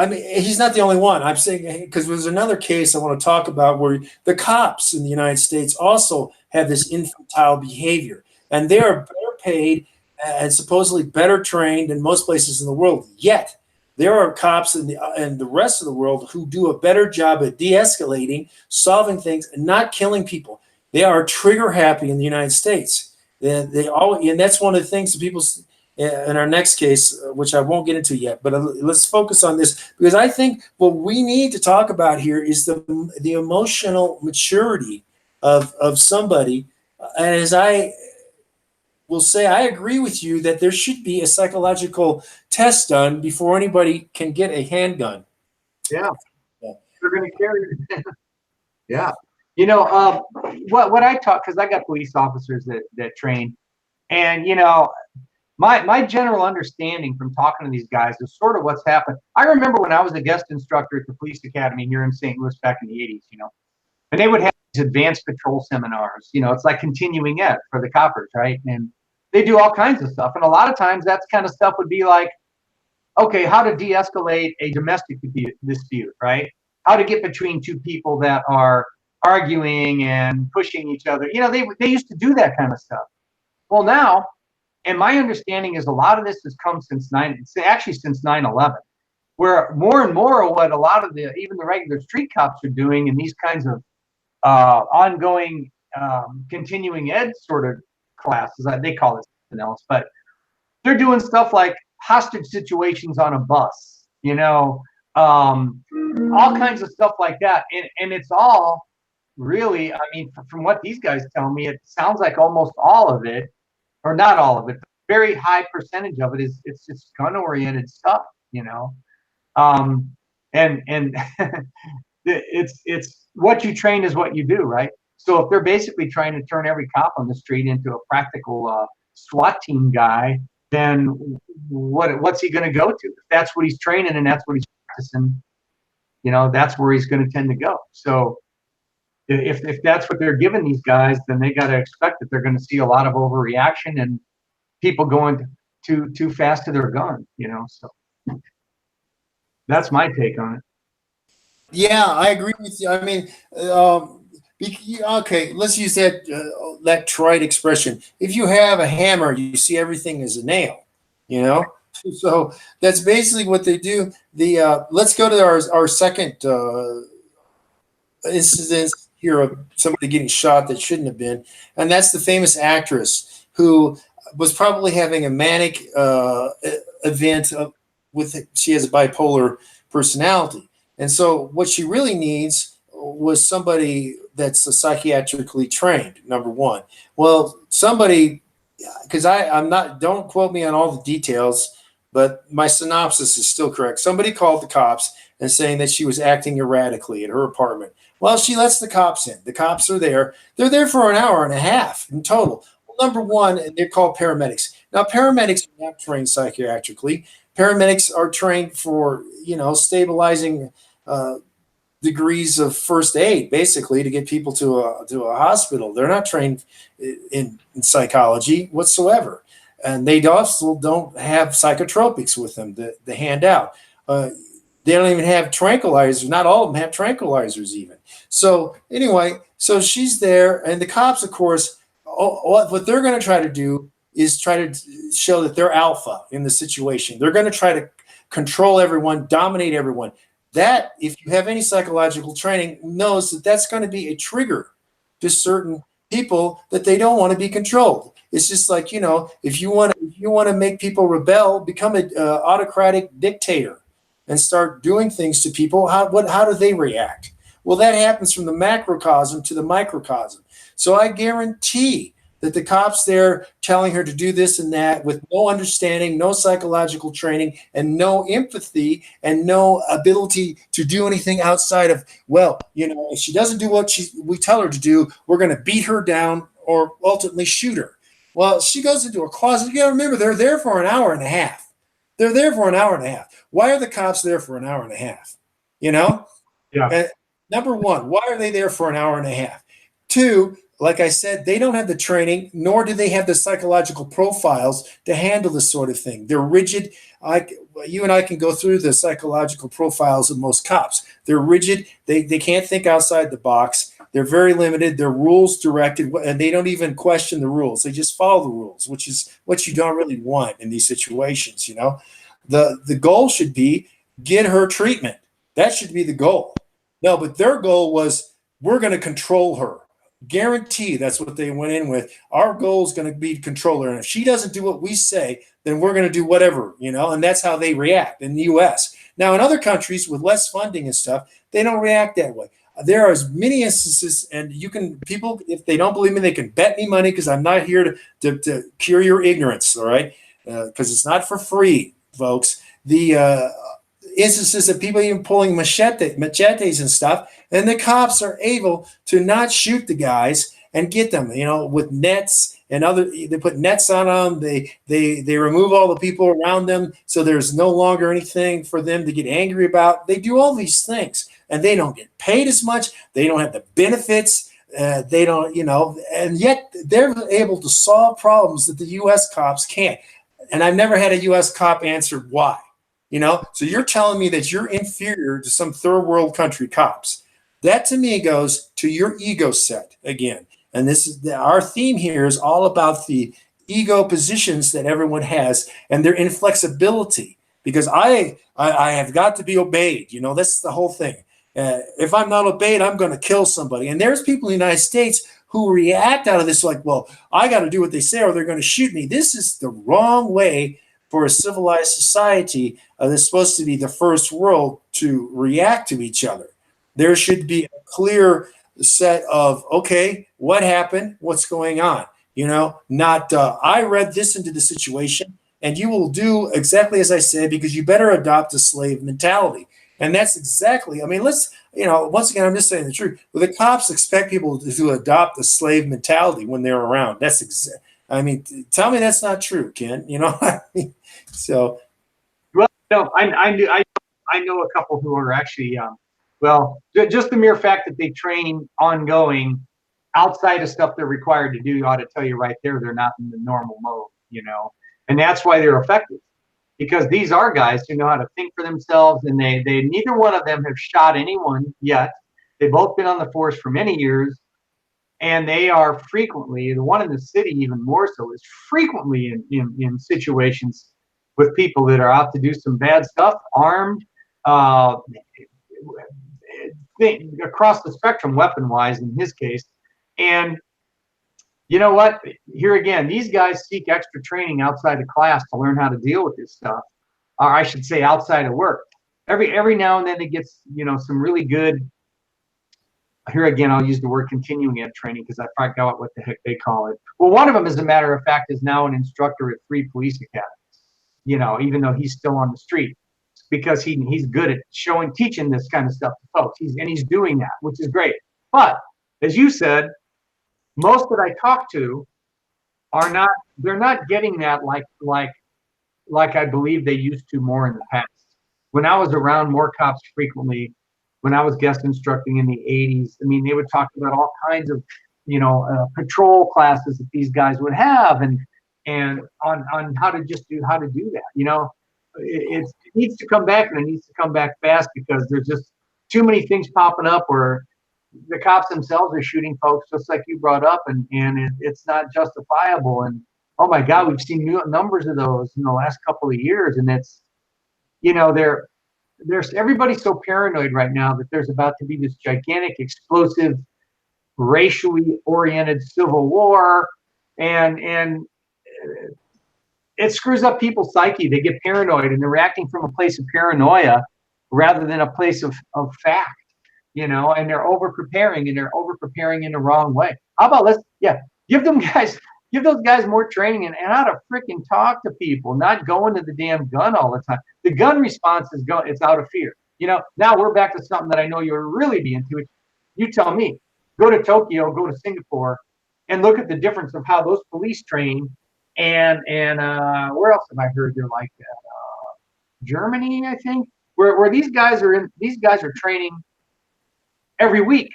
mean, he's not the only one. I'm saying, because there's another case I want to talk about where the cops in the United States also have this infantile behavior, and they are better paid and supposedly better trained in most places in the world. Yet there are cops in the rest of the world who do a better job at de-escalating, solving things, and not killing people. They are trigger happy in the United States. They all, and that's one of the things that people in our next case, which I won't get into yet, but let's focus on this because I think what we need to talk about here is the emotional maturity of somebody. And as I will say, I agree with you that there should be a psychological test done before anybody can get a handgun. Yeah, they're going to carry it. Yeah. You know, what I taught, because I got police officers that train, and, you know, my general understanding from talking to these guys is sort of what's happened. I remember when I was a guest instructor at the police academy here in St. Louis back in the 80s, you know, and they would have these advanced patrol seminars. You know, it's like continuing ed for the coppers, right? And they do all kinds of stuff. And a lot of times that kind of stuff would be like, okay, how to de-escalate a domestic dispute, right? How to get between two people that are arguing and pushing each other. You know, they used to do that kind of stuff. Well, now, and my understanding is a lot of this has come since 9/11, where more and more of what a lot of even the regular street cops are doing in these kinds of ongoing continuing ed sort of classes, they call it something else, but they're doing stuff like hostage situations on a bus, you know, all kinds of stuff like that. And it's all really, I mean, from what these guys tell me, it sounds like almost all of it, or not all of it, but very high percentage of it it's just gun oriented stuff, you know. And it's what you train is what you do, right? So if they're basically trying to turn every cop on the street into a practical SWAT team guy, then what's he going to go to? If that's what he's training and that's what he's practicing, you know, that's where he's going to tend to go. So if that's what they're giving these guys, then they got to expect that they're going to see a lot of overreaction and people going too fast to their gun, you know. So that's my take on it. Yeah, I agree with you. I mean, okay, let's use that trite expression. If you have a hammer, you see everything as a nail, you know? So that's basically what they do. Let's go to our second incident here of somebody getting shot that shouldn't have been, and that's the famous actress who was probably having a manic event she has a bipolar personality. And so what she really needs was somebody that's psychiatrically trained, number one. Well, somebody, because I'm not, don't quote me on all the details, but my synopsis is still correct. Somebody called the cops and saying that she was acting erratically at her apartment. Well, she lets the cops in. The cops are there. They're there for an hour and a half in total. Well, number one, and they're called paramedics. Now, paramedics are not trained psychiatrically. Paramedics are trained for, stabilizing degrees of first aid, basically, to get people to a hospital. They're not trained in psychology whatsoever. And they also don't have psychotropics with them to hand out. They don't even have tranquilizers. Not all of them have tranquilizers even. So anyway, so she's there, and the cops, of course, what they're going to try to do is try to show that they're alpha in the situation. They're going to try to control everyone, dominate everyone. That, if you have any psychological training, knows that that's going to be a trigger to certain people that they don't want to be controlled. It's just like, if you want to make people rebel, become an autocratic dictator and start doing things to people. How do they react? Well, that happens from the macrocosm to the microcosm. So I guarantee that the cops there telling her to do this and that with no understanding, no psychological training, and no empathy, and no ability to do anything outside of, if she doesn't do what we tell her to do, we're going to beat her down or ultimately shoot her. Well, she goes into a closet. You got to remember, they're there for an hour and a half. They're there for an hour and a half. Why are the cops there for an hour and a half? Yeah. And number one, why are they there for an hour and a half? Two, like I said, they don't have the training, nor do they have the psychological profiles to handle this sort of thing. They're rigid. You and I can go through the psychological profiles of most cops. They're rigid. They can't think outside the box. They're very limited. They're rules directed, and they don't even question the rules. They just follow the rules, which is what you don't really want in these situations. The goal should be get her treatment. That should be the goal. No, but their goal was, we're going to control her. Guarantee that's what they went in with. Our goal is going to be to control her. And if she doesn't do what we say, then we're going to do whatever, and that's how they react in the US. Now, in other countries with less funding and stuff, they don't react that way. There are as many instances, and people, if they don't believe me, they can bet me money, because I'm not here to cure your ignorance, all right? Because it's not for free, folks. The instances of people even pulling machetes and stuff, and the cops are able to not shoot the guys and get them, with nets and they put nets on them. They remove all the people around them, so there's no longer anything for them to get angry about. They do all these things, and they don't get paid as much. They don't have the benefits. They don't, and yet they're able to solve problems that the U.S. cops can't. And I've never had a U.S. cop answer why. So you're telling me that you're inferior to some third world country cops. That to me goes to your ego set again. And this is our theme here is all about the ego positions that everyone has and their inflexibility. Because I have got to be obeyed. That's the whole thing. If I'm not obeyed, I'm going to kill somebody. And there's people in the United States who react out of this like, well, I got to do what they say or they're going to shoot me. This is the wrong way for a civilized society that's supposed to be the first world to react to each other. There should be a clear set of, okay, what happened? What's going on? Not I read this into the situation and you will do exactly as I said, because you better adopt a slave mentality. And that's exactly, once again, I'm just saying the truth. Well, the cops expect people to adopt a slave mentality when they're around. That's tell me that's not true, Ken. So, well, no, I know a couple who are actually, just the mere fact that they train ongoing outside of stuff they're required to do ought to tell you right there they're not in the normal mode, and that's why they're effective, because these are guys who know how to think for themselves, and they neither one of them have shot anyone yet. They've both been on the force for many years. And they are frequently, the one in the city even more so, is frequently in situations with people that are out to do some bad stuff, armed, across the spectrum, weapon-wise in his case. And you know what? Here again, these guys seek extra training outside of class to learn how to deal with this stuff, or I should say, outside of work. Every now and then it gets, you know, some really good. Here again, I'll use the word continuing ed training because I forgot what the heck they call it. Well, one of them, as a matter of fact, is now an instructor at 3 police academies. You know, even though he's still on the street, because he's good at teaching this kind of stuff to folks. He's doing that, which is great. But as you said, most that I talk to they're not getting that like I believe they used to more in the past. When I was around more cops frequently, when I was guest instructing in the 80s, I mean, they would talk about all kinds of, you know, patrol classes that these guys would have, and on how to do that. You know, it needs to come back, and it needs to come back fast, because there's just too many things popping up where the cops themselves are shooting folks, just like you brought up, and it's not justifiable. And oh my God, we've seen new numbers of those in the last couple of years, and it's, you know, there's everybody's so paranoid right now that there's about to be this gigantic, explosive, racially oriented civil war, and it screws up people's psyche. They get paranoid, and they're reacting from a place of paranoia rather than a place of fact, you know, and they're over preparing, and they're over preparing in the wrong way. How about give those guys more training and how to freaking talk to people, not going to the damn gun all the time. The gun response it's out of fear. You know, now we're back to something that I know you'll really be into. You tell me, go to Tokyo, go to Singapore, and look at the difference of how those police train. And where else have I heard they're like that? Germany, I think, where these guys are training every week,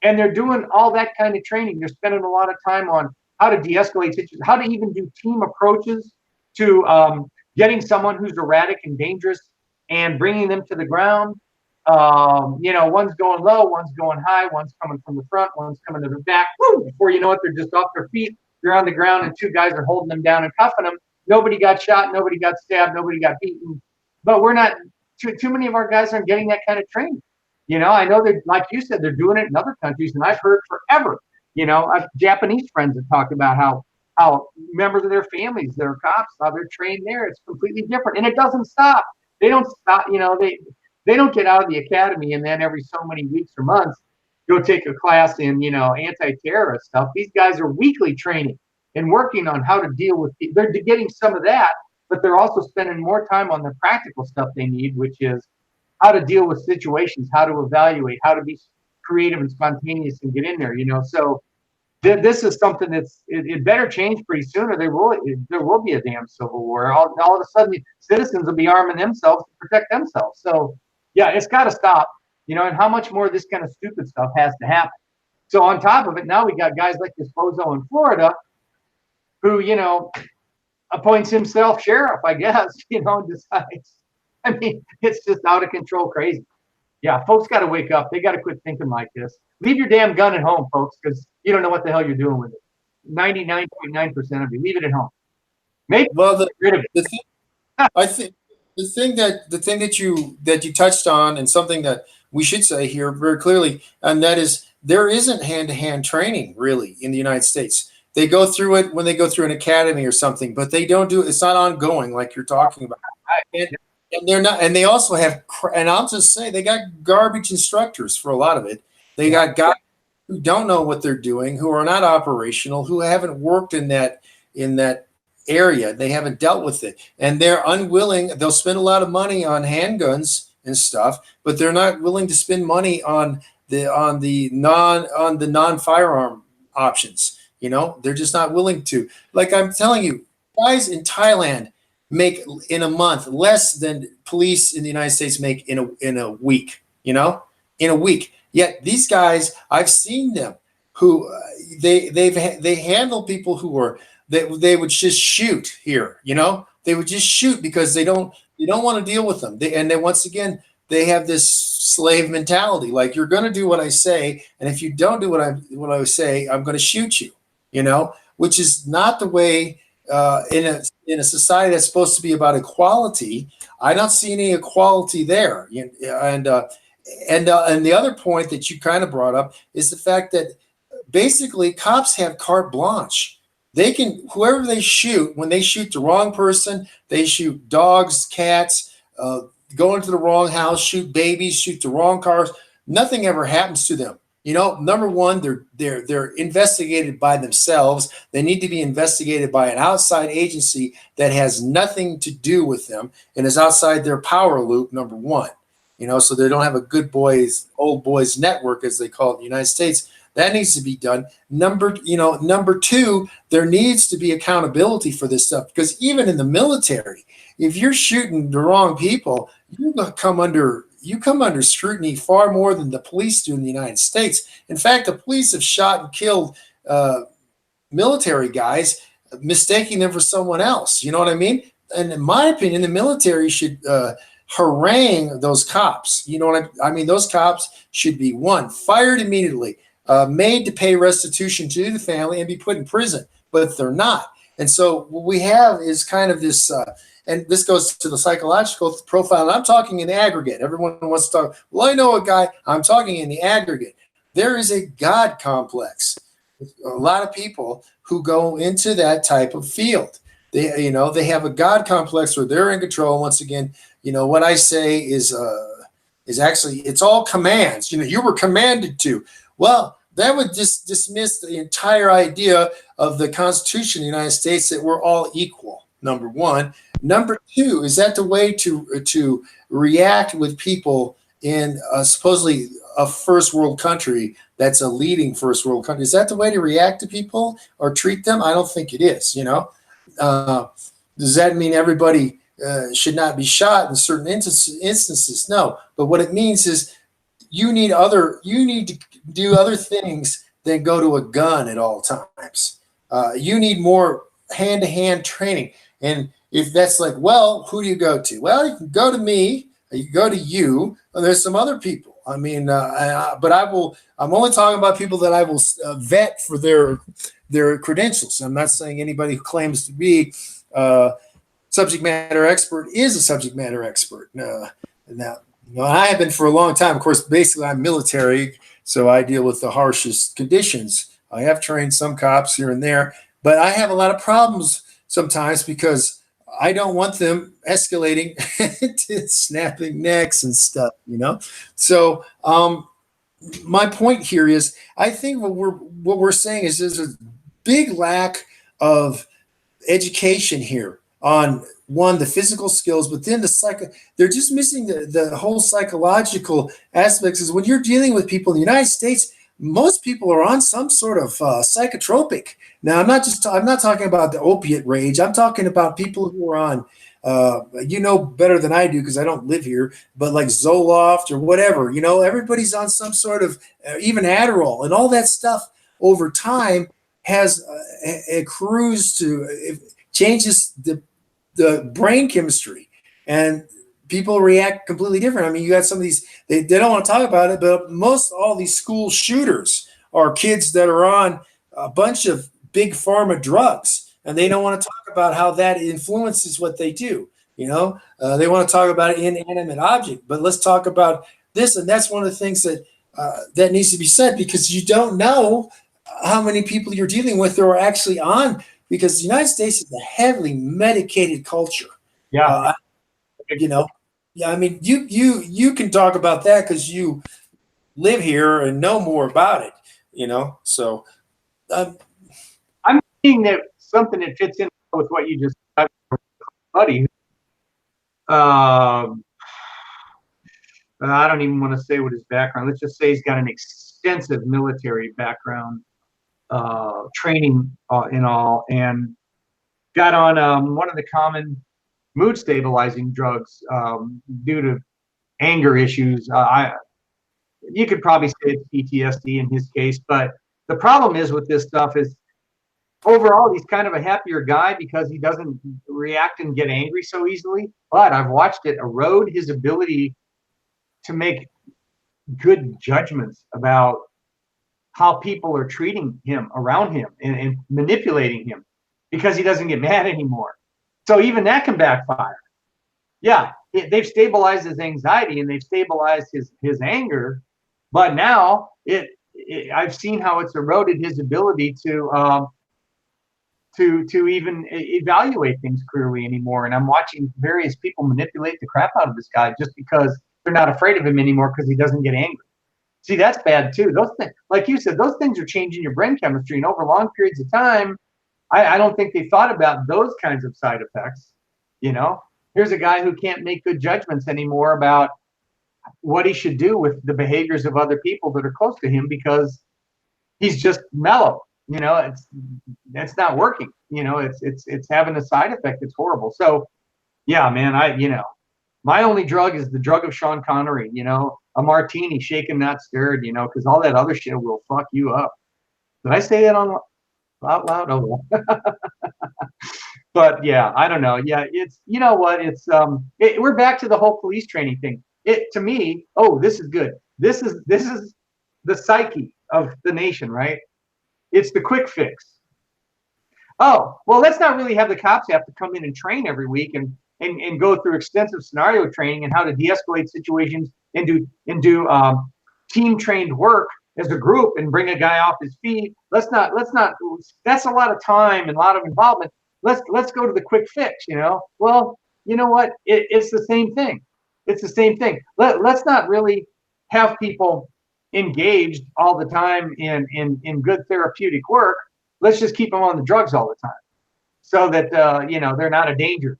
and they're doing all that kind of training. They're spending a lot of time on how to de-escalate situations, how to even do team approaches to getting someone who's erratic and dangerous and bringing them to the ground. You know, one's going low, one's going high, one's coming from the front, one's coming to the back. Woo! Before you know it, they're just off their feet. They're on the ground, and 2 guys are holding them down and cuffing them. Nobody got shot, nobody got stabbed, nobody got beaten. But we're not. Too many of our guys aren't getting that kind of training. You know, I know they're, like you said, they're doing it in other countries, and I've heard forever. You know, I've Japanese friends that talk about how members of their families, their cops, how they're trained there. It's completely different, and it doesn't stop. They don't stop. You know, they don't get out of the academy and then every so many weeks or months go take a class in, you know, anti-terrorist stuff. These guys are weekly training and working on how to deal with. They're getting some of that, but they're also spending more time on the practical stuff they need, which is how to deal with situations, how to evaluate, how to be creative and spontaneous and get in there, you know. So this is something it better change pretty soon, or there will be a damn civil war. All of a sudden, citizens will be arming themselves to protect themselves. So yeah, it's got to stop, you know. And how much more of this kind of stupid stuff has to happen? So on top of it, now we got guys like this bozo in Florida, who, you know, appoints himself sheriff, I guess, you know, and decides. I mean, it's just out of control crazy. Yeah, folks got to wake up. They got to quit thinking like this. Leave your damn gun at home, folks, because you don't know what the hell you're doing with it. 99.9% of you, leave it at home. Maybe Well, get rid of it. I think the thing that you touched on, and something that we should say here very clearly, and that is there isn't hand-to-hand training really in the United States. They go through it when they go through an academy or something, but they don't do it. It's not ongoing like you're talking about. And they're not, and they also have, and I'll just say they got garbage instructors for a lot of it. They got guys who don't know what they're doing, who are not operational, who haven't worked in that area. They haven't dealt with it, and they're unwilling. They'll spend a lot of money on handguns and stuff, but they're not willing to spend money on the non-firearm options. You know, they're just not willing to. Like I'm telling you, guys in Thailand make in a month less than police in the United States make in a week, you know, in a week. Yet these guys, I've seen them who they handle people who are they would just shoot here, you know, they would just shoot because they don't want to deal with them. And then once again, they have this slave mentality, like you're going to do what I say, and if you don't do what I say, I'm going to shoot you, you know, which is not the way. In a society that's supposed to be about equality, I don't see any equality there. And the other point that you kind of brought up is the fact that basically cops have carte blanche. They can, whoever they shoot, when they shoot the wrong person, they shoot dogs, cats, go into the wrong house, shoot babies, shoot the wrong cars. Nothing ever happens to them. Number one, they're investigated by themselves. They need to be investigated by an outside agency that has nothing to do with them and is outside their power loop. Number one, so they don't have a good boys, old boys network, as they call it in the United States. That needs to be done. Number two, there needs to be accountability for this stuff, because even in the military, if you're shooting the wrong people, you come under scrutiny far more than the police do in the United States. In fact, the police have shot and killed military guys, mistaking them for someone else. You know what I mean? And in my opinion, the military should harangue those cops. You know what I mean? Those cops should be, one, fired immediately, made to pay restitution to the family, and be put in prison. But they're not. And so what we have is kind of this, and this goes to the psychological profile. And I'm talking in aggregate. Everyone wants to talk, well, I know a guy. I'm talking in the aggregate. There is a God complex. A lot of people who go into that type of field, they have a God complex where they're in control. Once again, what I say is actually, it's all commands. You were commanded to. Well, that would just dismiss the entire idea of the Constitution of the United States, that we're all equal, number one. Number two, is that the way to react with people in supposedly a first world country that's a leading first world country? Is that the way to react to people or treat them? I don't think it is, Does that mean everybody should not be shot in certain instances? No. But what it means is you need to do other things than go to a gun at all times. You need more hand-to-hand training. And if that's like, well, who do you go to? Well, you can go to me, you can go to you, and there's some other people. I mean, but I'm only talking about people that I will vet for their credentials. I'm not saying anybody who claims to be subject matter expert is a subject matter expert. Now, I have been for a long time. Of course, basically I'm military, so I deal with the harshest conditions. I have trained some cops here and there, but I have a lot of problems sometimes because I don't want them escalating to snapping necks and stuff, So my point here is, I think what we're saying is there's a big lack of education here on, one, the physical skills, but then they're just missing the whole psychological aspects. Is when you're dealing with people in the United States, most people are on some sort of psychotropic. Now, I'm not talking about the opiate rage. I'm talking about people who are on, better than I do because I don't live here, but like Zoloft or whatever, everybody's on some sort of, even Adderall, and all that stuff over time has accrues to, it changes the brain chemistry, and people react completely different. I mean, you got some of these, they don't want to talk about it, but all these school shooters are kids that are on a bunch of big pharma drugs, and they don't want to talk about how that influences what they do. They want to talk about an inanimate object, but let's talk about this. And that's one of the things that needs to be said, because you don't know how many people you're dealing with that are actually on, because the United States is a heavily medicated culture. Yeah. Yeah. I mean, you can talk about that because you live here and know more about it. So I'm seeing that something that fits in with what you just said, buddy. I don't even want to say what his background. Let's just say he's got an extensive military background, training in all, and got on one of the common mood stabilizing drugs due to anger issues. You could probably say it's PTSD in his case, but the problem is with this stuff is, overall, he's kind of a happier guy because he doesn't react and get angry so easily. But I've watched it erode his ability to make good judgments about how people are treating him around him and manipulating him, because he doesn't get mad anymore. So even that can backfire. Yeah, they've stabilized his anxiety and they've stabilized his anger, but now I've seen how it's eroded his ability to even evaluate things clearly anymore. And I'm watching various people manipulate the crap out of this guy just because they're not afraid of him anymore because he doesn't get angry. See, that's bad too. Those things, like you said, those things are changing your brain chemistry, and over long periods of time, I don't think they thought about those kinds of side effects. You know, here's a guy who can't make good judgments anymore about what he should do with the behaviors of other people that are close to him because he's just mellow. You know, it's not working. You know, it's having a side effect. It's horrible. So, yeah, man, my only drug is the drug of Sean Connery. You know, a martini, shaken not stirred. You know, because all that other shit will fuck you up. Did I say that out loud? Oh, well. But yeah, I don't know. Yeah, it's, you know what? It's we're back to the whole police training thing. It, to me, oh, this is good. This is the psyche of the nation, right? It's the quick fix. Oh, well, let's not really have the cops have to come in and train every week and go through extensive scenario training and how to de-escalate situations and do team trained work as a group and bring a guy off his feet. Let's not. That's a lot of time and a lot of involvement. Let's go to the quick fix. You know. Well, you know what? It's the same thing. It's the same thing. Let's not really have people engaged all the time in good therapeutic work. Let's just keep them on the drugs all the time, so that they're not a danger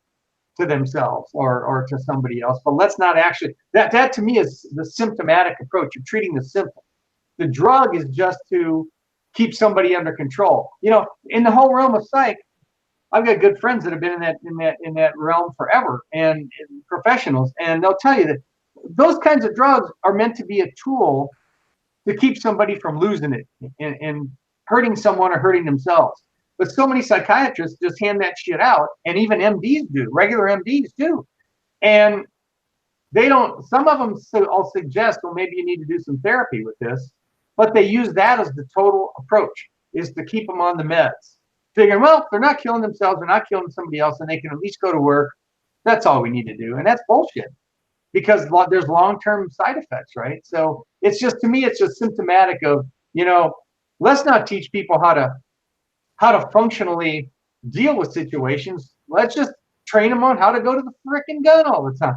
to themselves or to somebody else. But let's not actually. That to me is the symptomatic approach. You're treating the symptom. The drug is just to keep somebody under control. You know, in the whole realm of psych, I've got good friends that have been in that realm forever and professionals, and they'll tell you that those kinds of drugs are meant to be a tool to keep somebody from losing it and hurting someone or hurting themselves. But so many psychiatrists just hand that shit out, and even MDs do, regular MDs do. And they don't, some of them will suggest, well, maybe you need to do some therapy with this, but they use that as the total approach, is to keep them on the meds. Figuring, well, if they're not killing themselves, they're not killing somebody else, and they can at least go to work. That's all we need to do. And that's bullshit, because there's long-term side effects, right? So it's just, to me, it's just symptomatic of, let's not teach people how to functionally deal with situations. Let's just train them on how to go to the frickin' gun all the time.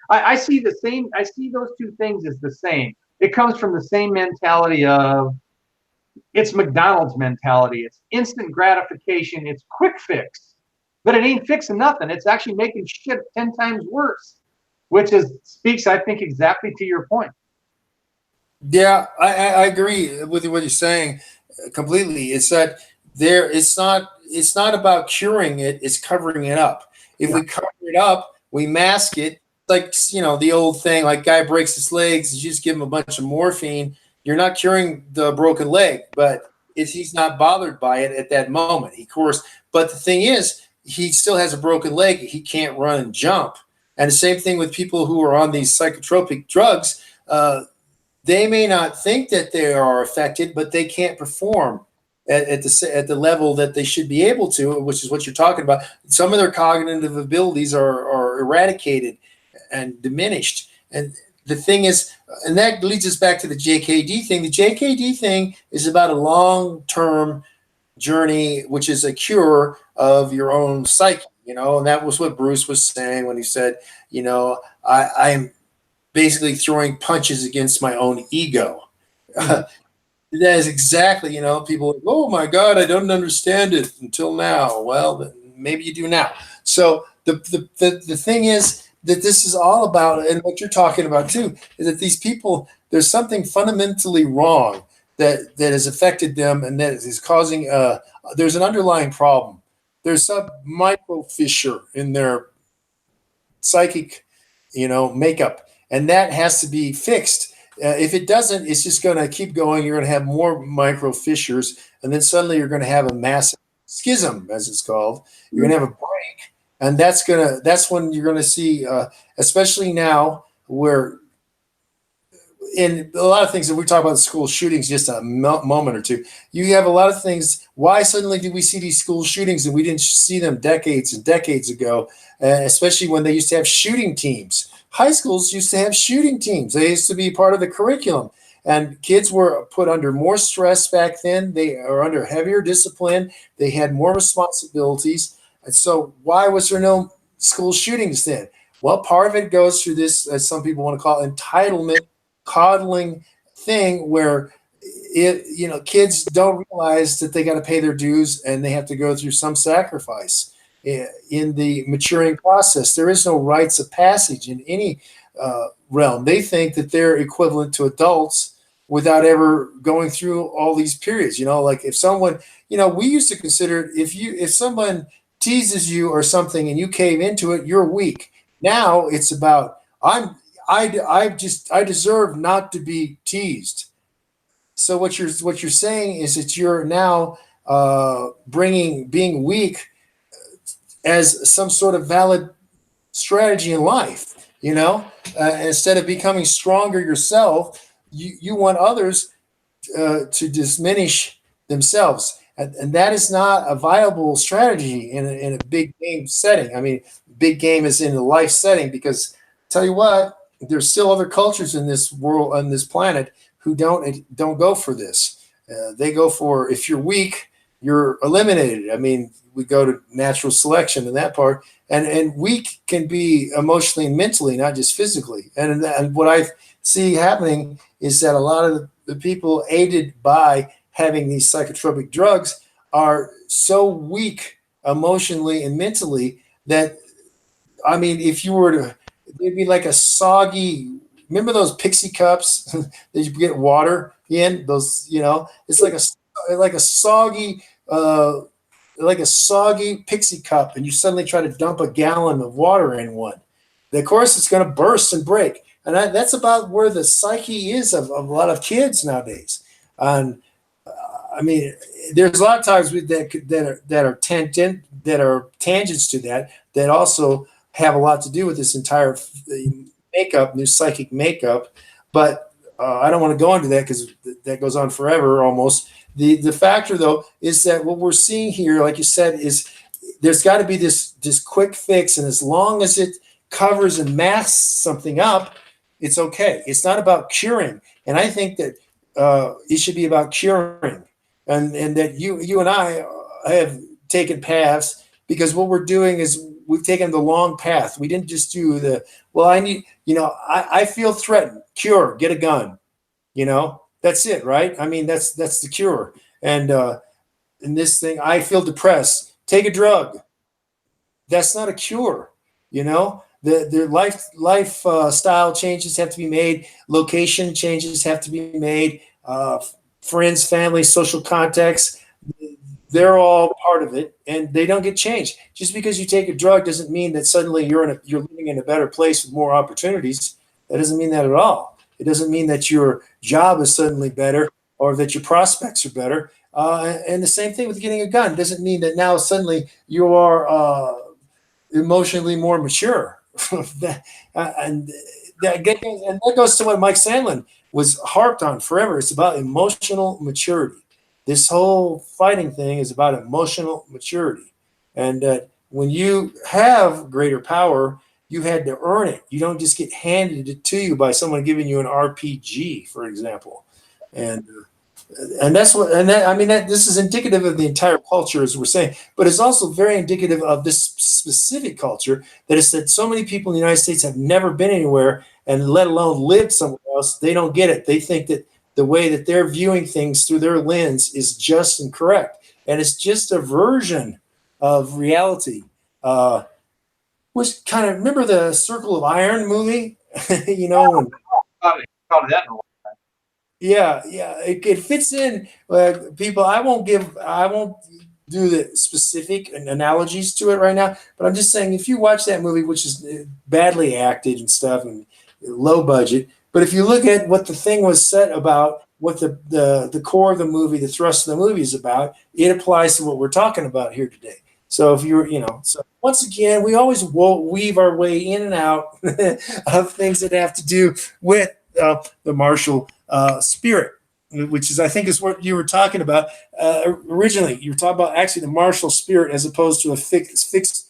I see those two things as the same. It comes from the same mentality of, it's McDonald's mentality. It's instant gratification. It's quick fix, but it ain't fixing nothing. It's actually making shit 10 times worse, which speaks, I think, exactly to your point. Yeah, I agree with what you're saying completely. It's that it's not about curing it, it's covering it up. If we cover it up, we mask it, like, the old thing, like, guy breaks his legs, you just give him a bunch of morphine. You're not curing the broken leg, but he's not bothered by it at that moment. But the thing is, he still has a broken leg. He can't run and jump. And the same thing with people who are on these psychotropic drugs. They may not think that they are affected, but they can't perform at the level that they should be able to, which is what you're talking about. Some of their cognitive abilities are eradicated and diminished. And the thing is, and that leads us back to the JKD thing. The JKD thing is about a long-term journey, which is a cure of your own psyche, and that was what Bruce was saying when he said, I'm basically throwing punches against my own ego. That is exactly, people are, oh my God, I don't understand it until now. Well, maybe you do now. So the thing is that this is all about, and what you're talking about too, is that these people, there's something fundamentally wrong that has affected them, and that is causing there's an underlying problem. There's some micro fissure in their psychic, makeup, and that has to be fixed. If it doesn't, it's just going to keep going. You're going to have more micro fissures, and then suddenly you're going to have a massive schism, as it's called. You're going to have a break, and that's when you're going to see, especially now, where in a lot of things that we talk about school shootings, just a moment or two, you have a lot of things. Why suddenly do we see these school shootings and we didn't see them decades and decades ago, especially when they used to have shooting teams? High schools used to have shooting teams. They used to be part of the curriculum. And kids were put under more stress back then. They are under heavier discipline. They had more responsibilities. And so why was there no school shootings then? Well, part of it goes through this, as some people want to call it, entitlement, coddling thing where kids don't realize that they got to pay their dues and they have to go through some sacrifice in the maturing process. There is no rites of passage in any realm. They think that they're equivalent to adults without ever going through all these periods. Like if someone, we used to consider if someone teases you or something and you cave into it, you're weak. Now it's about I deserve not to be teased. So what you're saying is that you're now bringing being weak as some sort of valid strategy in life. Instead of becoming stronger yourself, you want others to diminish themselves, and that is not a viable strategy in a big game setting. I mean, big game is in a life setting, because tell you what, there's still other cultures in this world, on this planet, who don't go for this. They go for, if you're weak, you're eliminated. I mean, we go to natural selection in that part, and weak can be emotionally and mentally, not just physically. And what I see happening is that a lot of the people aided by having these psychotropic drugs are so weak emotionally and mentally that, I mean, if you were to, it'd be like a soggy, remember those pixie cups that you get water in? Those, it's like a soggy, like a soggy pixie cup, and you suddenly try to dump a gallon of water in one. Of course, it's going to burst and break. And that's about where the psyche is of a lot of kids nowadays. And I mean, there's a lot of times that are tangents to that also have a lot to do with this entire makeup, new psychic makeup. But I don't want to go into that because that goes on forever almost. The factor, though, is that what we're seeing here, like you said, is there's got to be this quick fix, and as long as it covers and masks something up, it's okay. It's not about curing, and I think that it should be about curing, and that you and I have taken paths, because what we're doing is we've taken the long path. We didn't just do I feel threatened, cure, get a gun, that's it, right? I mean, that's the cure. And in this thing, I feel depressed, take a drug. That's not a cure. The lifestyle changes have to be made. Location changes have to be made. Friends, family, social context, they're all part of it, and they don't get changed. Just because you take a drug doesn't mean that suddenly you're living in a better place with more opportunities. That doesn't mean that at all. It doesn't mean that your job is suddenly better or that your prospects are better. And the same thing with getting a gun. It doesn't mean that now suddenly you are emotionally more mature. And that goes to what Mike Sandlin was harped on forever. It's about emotional maturity. This whole fighting thing is about emotional maturity. And when you have greater power, you had to earn it. You don't just get handed it to you by someone giving you an RPG, for example. And that's what, this is indicative of the entire culture, as we're saying, but it's also very indicative of this specific culture that is that so many people in the United States have never been anywhere, and let alone lived somewhere else. They don't get it. They think that the way that they're viewing things through their lens is just and correct. And it's just a version of reality. Which kind of, remember the Circle of Iron movie? When, yeah, it fits in. People, I won't do the specific analogies to it right now, but I'm just saying, if you watch that movie, which is badly acted and stuff and low budget, but if you look at what the thing was set about, what the core of the movie, the thrust of the movie is about, it applies to what we're talking about here today. So if you're, so once again, we always weave our way in and out of things that have to do with the martial spirit, which is, I think, is what you were talking about originally. You were talking about actually the martial spirit as opposed to a fixed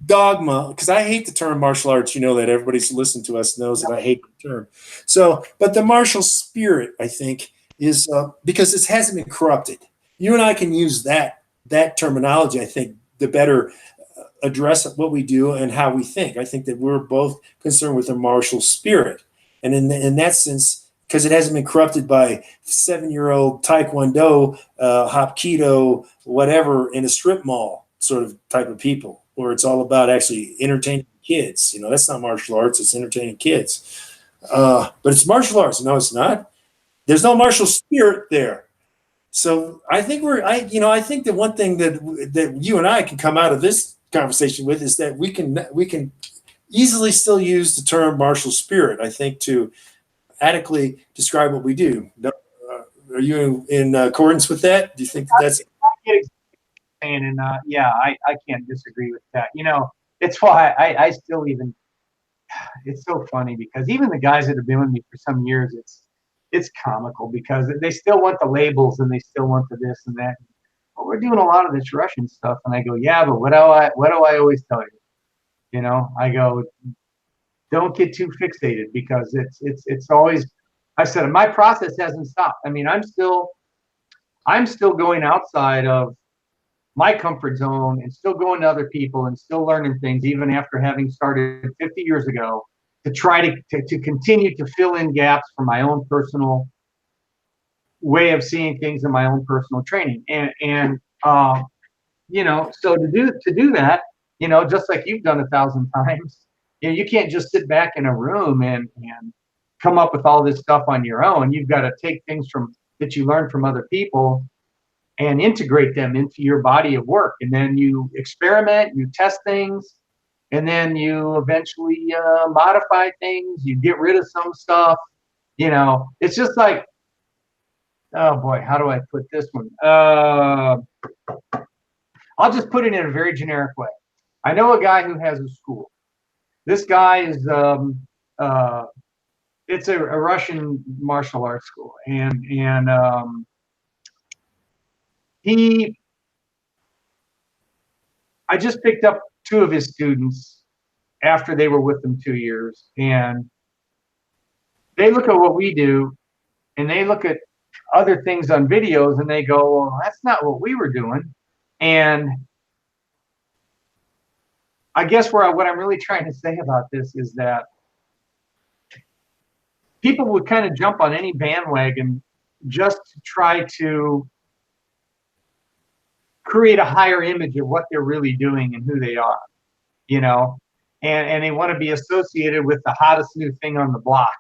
dogma, because I hate the term martial arts. You know that everybody's listened to us knows that I hate the term. So, but the martial spirit, I think, is because it hasn't been corrupted. You and I can use that terminology, I think, to better address what we do and how we think. I think that we're both concerned with the martial spirit, and in that sense, because it hasn't been corrupted by 7-year-old Taekwondo, Hapkido, whatever, in a strip mall sort of type of people, where it's all about actually entertaining kids. You know, that's not martial arts; it's entertaining kids. But it's martial arts. No, it's not. There's no martial spirit there. So I think I think the one thing that you and I can come out of this conversation with is that we can easily still use the term martial spirit, I think, to adequately describe what we do. Are you in accordance with that? Do you think that's and yeah, I can't disagree with that. You know, it's why I still even, it's so funny because even the guys that have been with me for some years, it's comical because they still want the labels and they still want the this and that. But we're doing a lot of this Russian stuff, and I go, yeah, but what do I always tell you? You know, I go, don't get too fixated because it's always. I said my process hasn't stopped. I mean, I'm still going outside of my comfort zone and still going to other people and still learning things even after having started 50 years ago to try to continue to fill in gaps for my own personal way of seeing things in my own personal training. And you know, so to do that, you know, just like you've done 1,000 times, you know, you can't just sit back in a room and come up with all this stuff on your own. You've got to take things from that you learn from other people and integrate them into your body of work. And then you experiment, you test things, and then you eventually modify things. You get rid of some stuff. You know, it's just like, oh boy, how do I put this one? I'll just put it in a very generic way. I know a guy who has a school. This guy is, it's a Russian martial arts school, and I just picked up 2 of his students after they were with him 2 years, and they look at what we do, and they look at other things on videos, and they go, well, that's not what we were doing. And I guess what I'm really trying to say about this is that people would kind of jump on any bandwagon just to try to create a higher image of what they're really doing and who they are, you know, and they want to be associated with the hottest new thing on the block,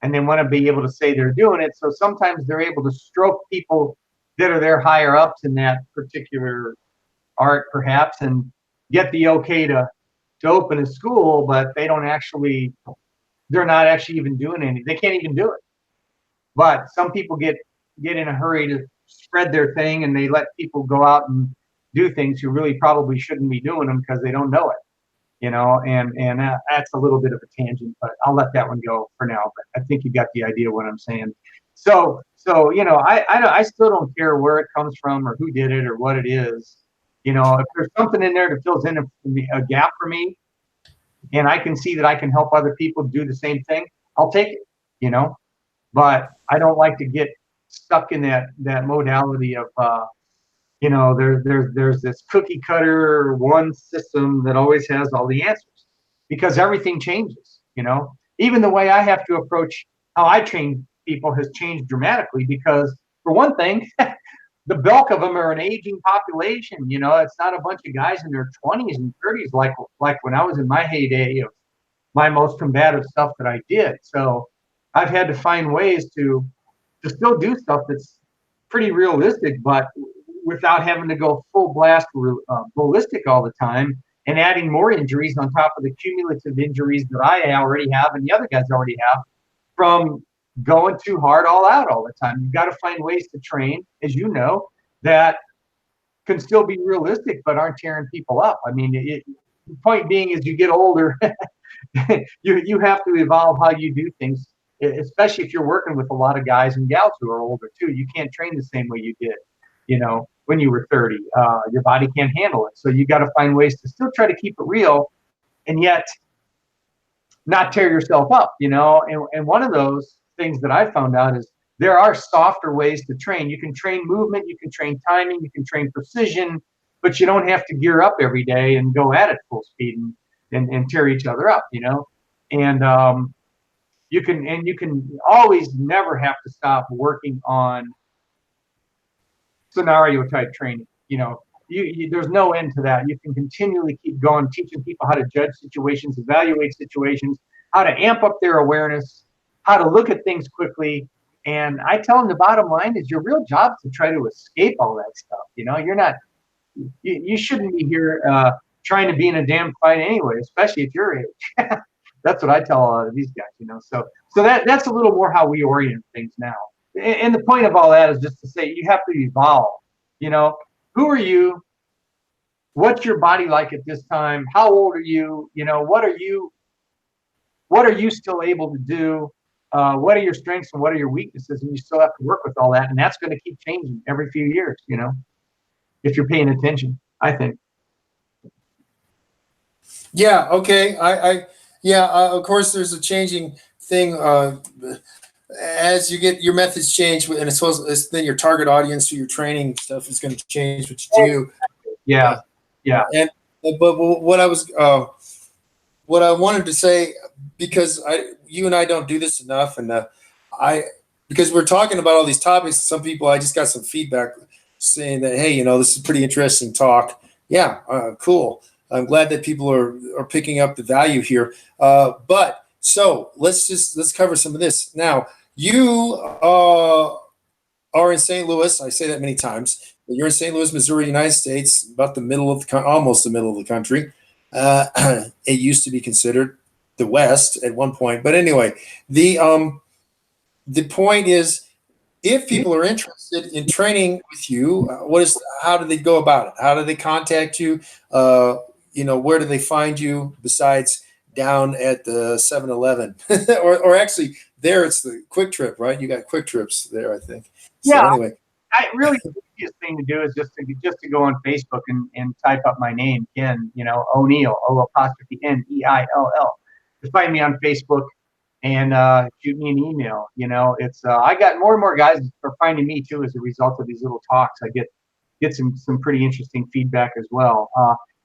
and they want to be able to say they're doing it. So sometimes they're able to stroke people that are their higher ups in that particular art, perhaps, and get the okay to open a school, but they're not actually even doing anything. They can't even do it. But some people get in a hurry to spread their thing, and they let people go out and do things who really probably shouldn't be doing them because they don't know it, you know. And that's a little bit of a tangent, but I'll let that one go for now. But I think you got the idea of what I'm saying. So you know, I still don't care where it comes from or who did it or what it is. You know, if there's something in there that fills in a gap for me, and I can see that I can help other people do the same thing, I'll take it, you know. But I don't like to get stuck in that modality of, you know, there's this cookie cutter one system that always has all the answers, because everything changes, you know. Even the way I have to approach how I train people has changed dramatically because, for one thing, the bulk of them are an aging population. You know, it's not a bunch of guys in their 20s and 30s like when I was in my heyday of my most combative stuff that I did. So I've had to find ways to still do stuff that's pretty realistic, but without having to go full blast ballistic all the time and adding more injuries on top of the cumulative injuries that I already have and the other guys already have from going too hard all out all the time. You've got to find ways to train, as you know, that can still be realistic but aren't tearing people up. I mean, the point being, as you get older, you have to evolve how you do things, especially if you're working with a lot of guys and gals who are older too. You can't train the same way you did, you know. when you were 30. Your body can't handle it. So you got to find ways to still try to keep it real and yet not tear yourself up, And one of those things that I found out is there are softer ways to train. You can train movement, you can train timing, you can train precision, but you don't have to gear up every day and go at it full speed and tear each other up, And you can always never have to stop working on scenario type training. There's no end to that. You can continually keep going, teaching people how to judge situations, evaluate situations, how to amp up their awareness, how to look at things quickly. And I tell them the bottom line is your real job is to try to escape all that stuff. You're not, you shouldn't be here trying to be in a damn fight anyway, especially at your age. That's what I tell a lot of these guys, So that's a little more how we orient things now. And the point of all that is just to say you have to evolve. Who are you? What's your body like at this time? How old are you? What are you still able to do? What are your strengths and what are your weaknesses? And you still have to work with all that. And that's going to keep changing every few years, if you're paying attention, I think. Yeah. Okay. Of course, there's a changing thing. As you get your methods change, and it's then your target audience for your training stuff is going to change what you do. Yeah. And but what I wanted to say, because you and I don't do this enough, and because we're talking about all these topics, some people, I just got some feedback saying that, hey, this is pretty interesting talk. Yeah, cool. I'm glad that people are picking up the value here. But so let's cover some of this now. You are in St. Louis. I say that many times. You're in St. Louis, Missouri, United States, about the middle of almost the middle of the country. It used to be considered the West at one point, but anyway, the point is, if people are interested in training with you, how do they go about it? How do they contact you? Where do they find you besides down at the 7-Eleven or actually there it's the Quick Trip, right? You got Quick Trips there, I think. So yeah. Anyway, The easiest thing to do is just to go on Facebook and type up my name, Ken, O'Neill, O''N''E''Ill'. Just find me on Facebook and shoot me an email. It's I got more and more guys are finding me too as a result of these little talks. I get some pretty interesting feedback as well.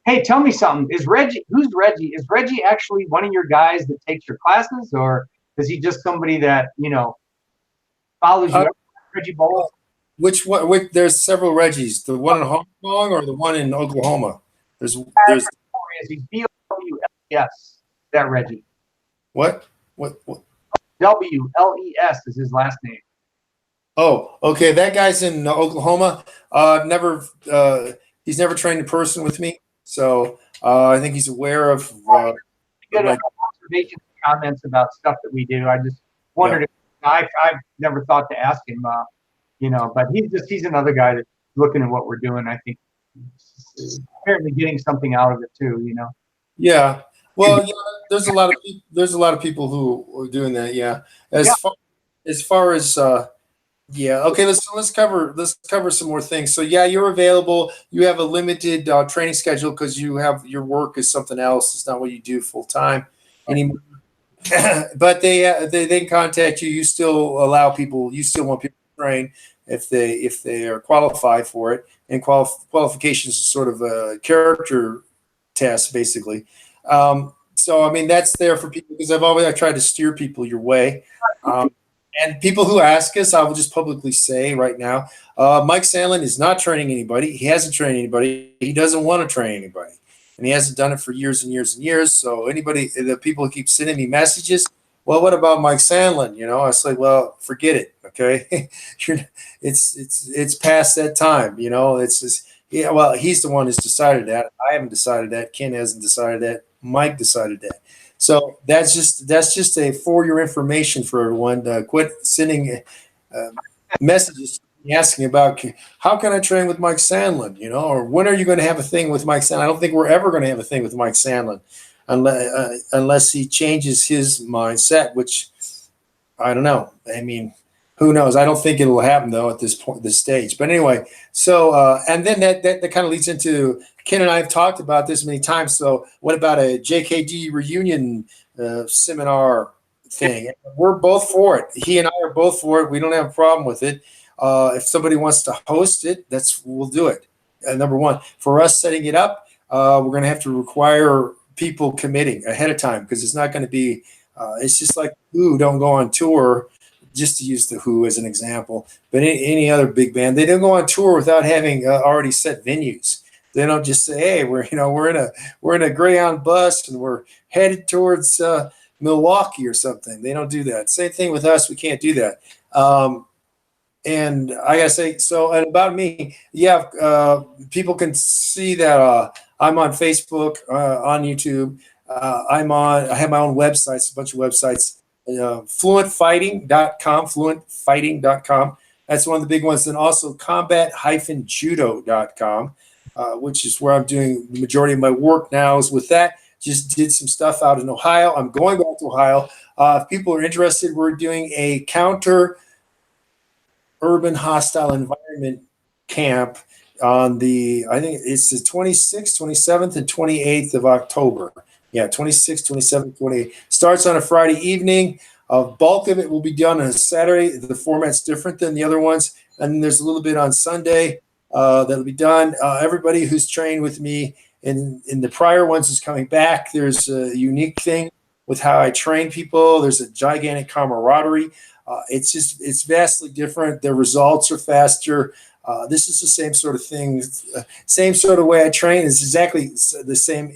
Hey, tell me something. Who's Reggie? Is Reggie actually one of your guys that takes your classes, or is he just somebody that, follows you? Reggie Bowles? which one? There's several Reggies. The one in Hong Kong or the one in Oklahoma? There's He's B-O-W-L-E-S, that Reggie. what? W-L-E-S is his last name. Oh, okay. That guy's in Oklahoma. He's never trained in person with me. So I think he's aware of Good observations, comments about stuff that we do. I just wondered if I've never thought to ask him, but he's another guy that's looking at what we're doing. I think apparently getting something out of it too, Yeah. Well, there's a lot of people who are doing that. Yeah. As far as okay, let's cover some more things. So yeah, you're available. You have a limited training schedule because your work is something else. It's not what you do full time anymore. But they can contact you. You still allow people. You still want people to train if they are qualified for it. And qualifications is sort of a character test, basically. So I mean that's there for people because I tried to steer people your way. And people who ask us, I will just publicly say right now, Mike Sandlin is not training anybody. He hasn't trained anybody. He doesn't want to train anybody. And he hasn't done it for years and years and years. So the people who keep sending me messages, well, what about Mike Sandlin? I say, well, forget it. Okay. It's past that time. It's just, well, he's the one who's decided that. I haven't decided that. Ken hasn't decided that. Mike decided that. So that's just for your information for everyone. Quit sending messages asking about how can I train with Mike Sandlin, or when are you going to have a thing with Mike Sandlin? I don't think we're ever going to have a thing with Mike Sandlin unless he changes his mindset, which I don't know. I mean, who knows? I don't think it'll happen though at this point, this stage. But anyway, so and then that kind of leads into Ken and I have talked about this many times. So what about a JKD reunion seminar thing? We're both for it. He and I are both for it. We don't have a problem with it. If somebody wants to host it, we'll do it. Number one, for us setting it up, we're going to have to require people committing ahead of time because it's not going to be. It's just like Who don't go on tour. Just to use the Who as an example, but any other big band, they don't go on tour without having already set venues. They don't just say, "Hey, we're in a Greyhound bus and we're headed towards Milwaukee or something." They don't do that. Same thing with us. We can't do that. And I gotta say, so and about me, yeah, people can see that I'm on Facebook, on YouTube. I have my own websites, a bunch of websites. Fluentfighting.com. That's one of the big ones. And also combat-judo.com, which is where I'm doing the majority of my work now is with that. Just did some stuff out in Ohio. I'm going back to Ohio. If people are interested, we're doing a counter urban hostile environment camp on I think it's the 26th, 27th, and 28th of October. Yeah, 26, 27, 28. Starts on a Friday evening. Bulk of it will be done on a Saturday. The format's different than the other ones. And then there's a little bit on Sunday that'll be done. Everybody who's trained with me in the prior ones is coming back. There's a unique thing with how I train people. There's a gigantic camaraderie. It's vastly different. The results are faster. This is the same sort of thing. Same sort of way I train is exactly the same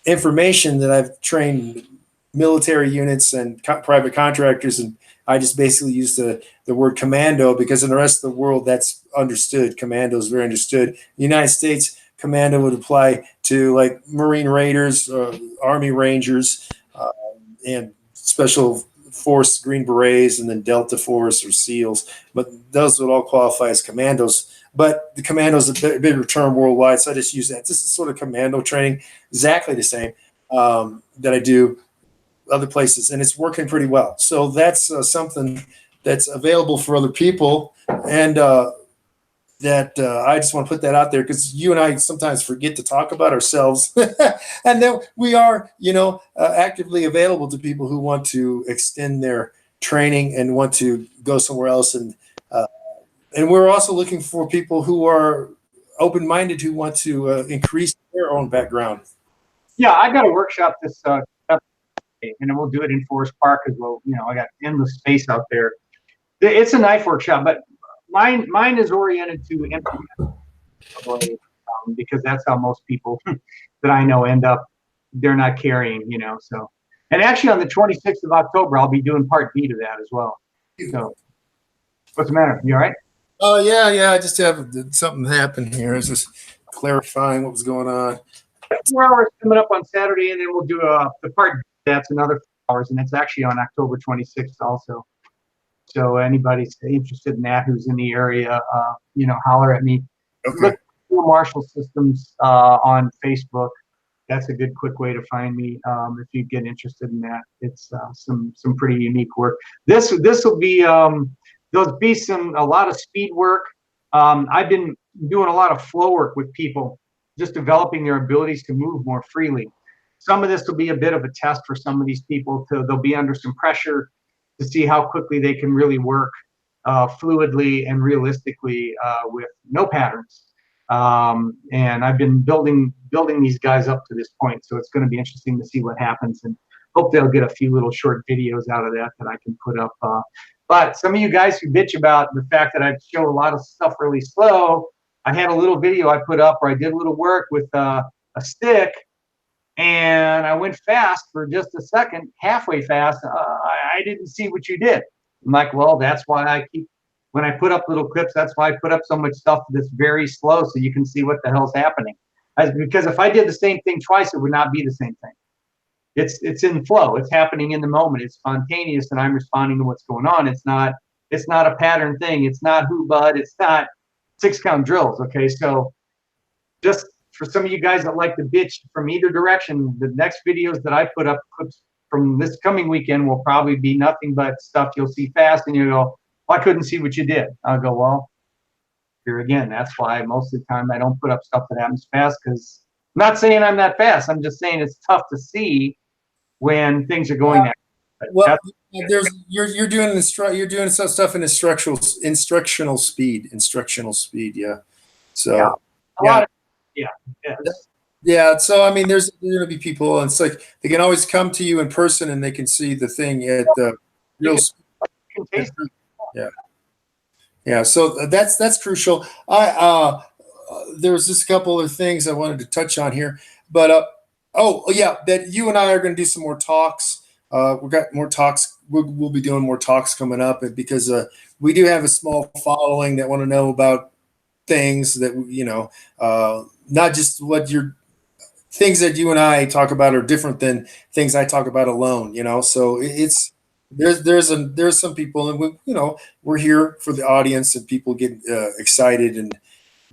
information that I've trained military units and private contractors, and I just basically use the word commando because in the rest of the world that's understood. Commando is very understood. The United States, commando would apply to like Marine Raiders, Army Rangers, and Special Force Green Berets, and then Delta Force or SEALs. But those would all qualify as commandos. But the commando is a bigger term worldwide, so I just use that. This is sort of commando training, exactly the same that I do other places, and it's working pretty well. So that's something that's available for other people, and that I just want to put that out there because you and I sometimes forget to talk about ourselves, and then we are, actively available to people who want to extend their training and want to go somewhere else, and we're also looking for people who are open-minded who want to increase their own background. Yeah, I've got a workshop this and then we'll do it in Forest Park as well. I got endless space out there. It's a knife workshop, but mine is oriented to implement because that's how most people that I know end up. They're not carrying, So, and actually on the 26th of October, I'll be doing part B to that as well. So, what's the matter? You all right? Oh yeah. I just have something happen here. I was just clarifying what was going on. 4 hours coming up on Saturday, and then we'll do the part that's another 4 hours, and it's actually on October 26th also. So anybody's interested in that who's in the area, holler at me. Okay. Look for Marshall Systems on Facebook. That's a good quick way to find me if you get interested in that. It's some pretty unique work. This will be there'll be a lot of speed work. I've been doing a lot of flow work with people, just developing their abilities to move more freely. Some of this will be a bit of a test for some of these people. They'll be under some pressure to see how quickly they can really work fluidly and realistically with no patterns. And I've been building these guys up to this point, so it's going to be interesting to see what happens, and hope they'll get a few little short videos out of that I can put up. But some of you guys who bitch about the fact that I show a lot of stuff really slow, I had a little video I put up where I did a little work with a stick, and I went fast for just a second, halfway fast. I didn't see what you did. I'm like, well, that's why when I put up little clips, that's why I put up so much stuff that's very slow so you can see what the hell's happening. Because if I did the same thing twice, it would not be the same thing. It's in flow. It's happening in the moment. It's spontaneous, and I'm responding to what's going on. It's not a pattern thing. It's not who bud. It's not 6-count drills. Okay, so just for some of you guys that like to bitch from either direction, the next videos that I put up, clips from this coming weekend, will probably be nothing but stuff you'll see fast, and you go, well, I couldn't see what you did. I'll go, well, here again, that's why most of the time I don't put up stuff that happens fast, because I'm not saying I'm that fast. I'm just saying it's tough to see when things are going that. Well, you're doing some stuff in instructional speed. Yeah. So Yeah. A lot of, yeah. yeah. So I mean, there's going to be people, and it's like they can always come to you in person, and they can see the thing at the real. You can taste it. Yeah. Yeah. So that's crucial. There's just a couple of things I wanted to touch on here, but that you and I are going to do some more talks. We've got more talks. We'll be doing more talks coming up, because we do have a small following that want to know about things that not just what things that you and I talk about are different than things I talk about alone. So there's some people, and we're here for the audience, and people get excited, and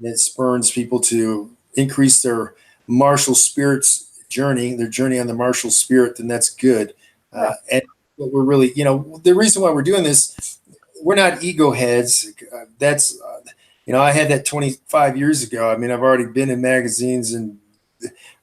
it spurns people to increase their martial spirits their journey on the martial spirit. Then that's good. And what we're really, the reason why we're doing this, we're not ego heads. That's, I had that 25 years ago. I mean, I've already been in magazines and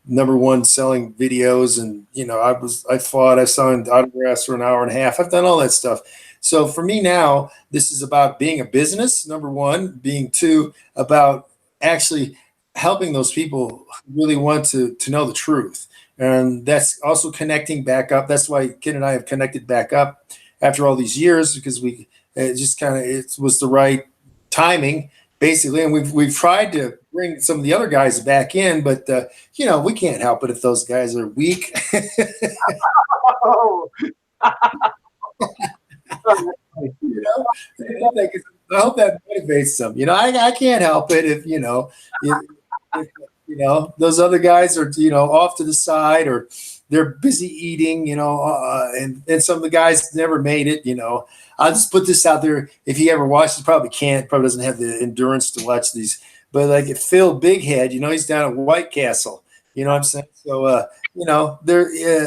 #1 selling videos, and I signed autographs for an hour and a half. I've done all that stuff. So for me now, this is about being a business, #1, being 2 about actually helping those people who really want to know the truth. And that's also connecting back up. That's why Ken and I have connected back up after all these years, because it was the right timing, basically. And we've tried to bring some of the other guys back in, but we can't help it if those guys are weak. Oh. I hope that motivates them. I can't help it if those other guys are off to the side, or they're busy eating, and some of the guys never made it. I'll just put this out there. If he ever watches, probably doesn't have the endurance to watch these. But like Phil Big Head, he's down at White Castle. You know what I'm saying? So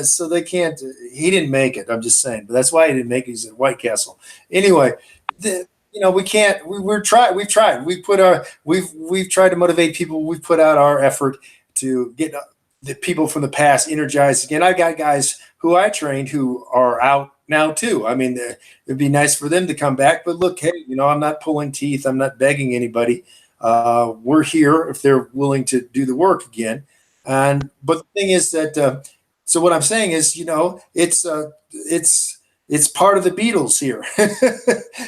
so they can't. He didn't make it. I'm just saying, but that's why he didn't make it. He's at White Castle. Anyway, we can't. We've tried. We've tried to motivate people. We've put out our effort to get the people from the past energized again. I got guys who I trained who are out now too. I mean, it'd be nice for them to come back. But look, hey, I'm not pulling teeth. I'm not begging anybody. We're here if they're willing to do the work again. But the thing is that. So what I'm saying is, it's part of the Beatles here.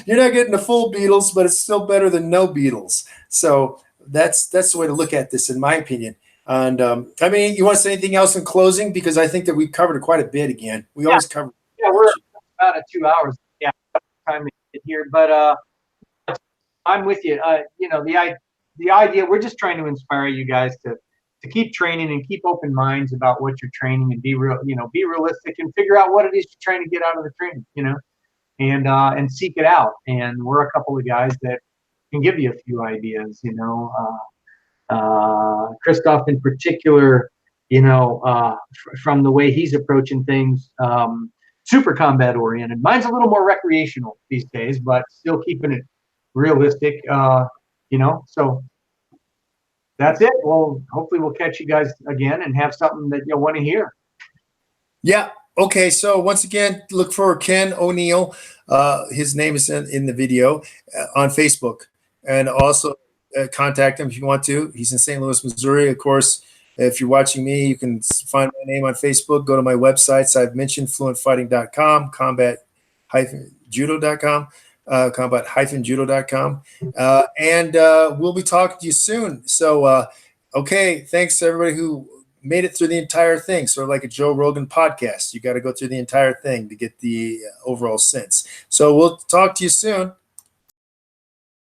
You're not getting the full Beatles, but it's still better than no Beatles. So that's the way to look at this, in my opinion. And I mean, you want to say anything else in closing? Because I think that we covered quite a bit again. We always cover. Yeah, we're about at 2 hours. Yeah, time to get here. But I'm with you. The idea, we're just trying to inspire you guys to keep training and keep open minds about what you're training, and be realistic and figure out what it is you're trying to get out of the training, and seek it out. And we're a couple of guys that can give you a few ideas, Christophe in particular, from the way he's approaching things, super combat oriented. Mine's a little more recreational these days, but still keeping it realistic, so that's it. Well, hopefully we'll catch you guys again and have something that you'll want to hear. Yeah. Okay. So once again, look for Ken O'Neill. His name is in the video on Facebook, and also contact him if you want to. He's in St. Louis, Missouri. Of course, if you're watching me, you can find my name on Facebook. Go to my websites. I've mentioned fluentfighting.com, combat-judo.com. combat-judo.com, and we'll be talking to you soon. So okay, thanks to everybody who made it through the entire thing, sort of like a Joe Rogan podcast. You got to go through the entire thing to get the overall sense. So we'll talk to you soon.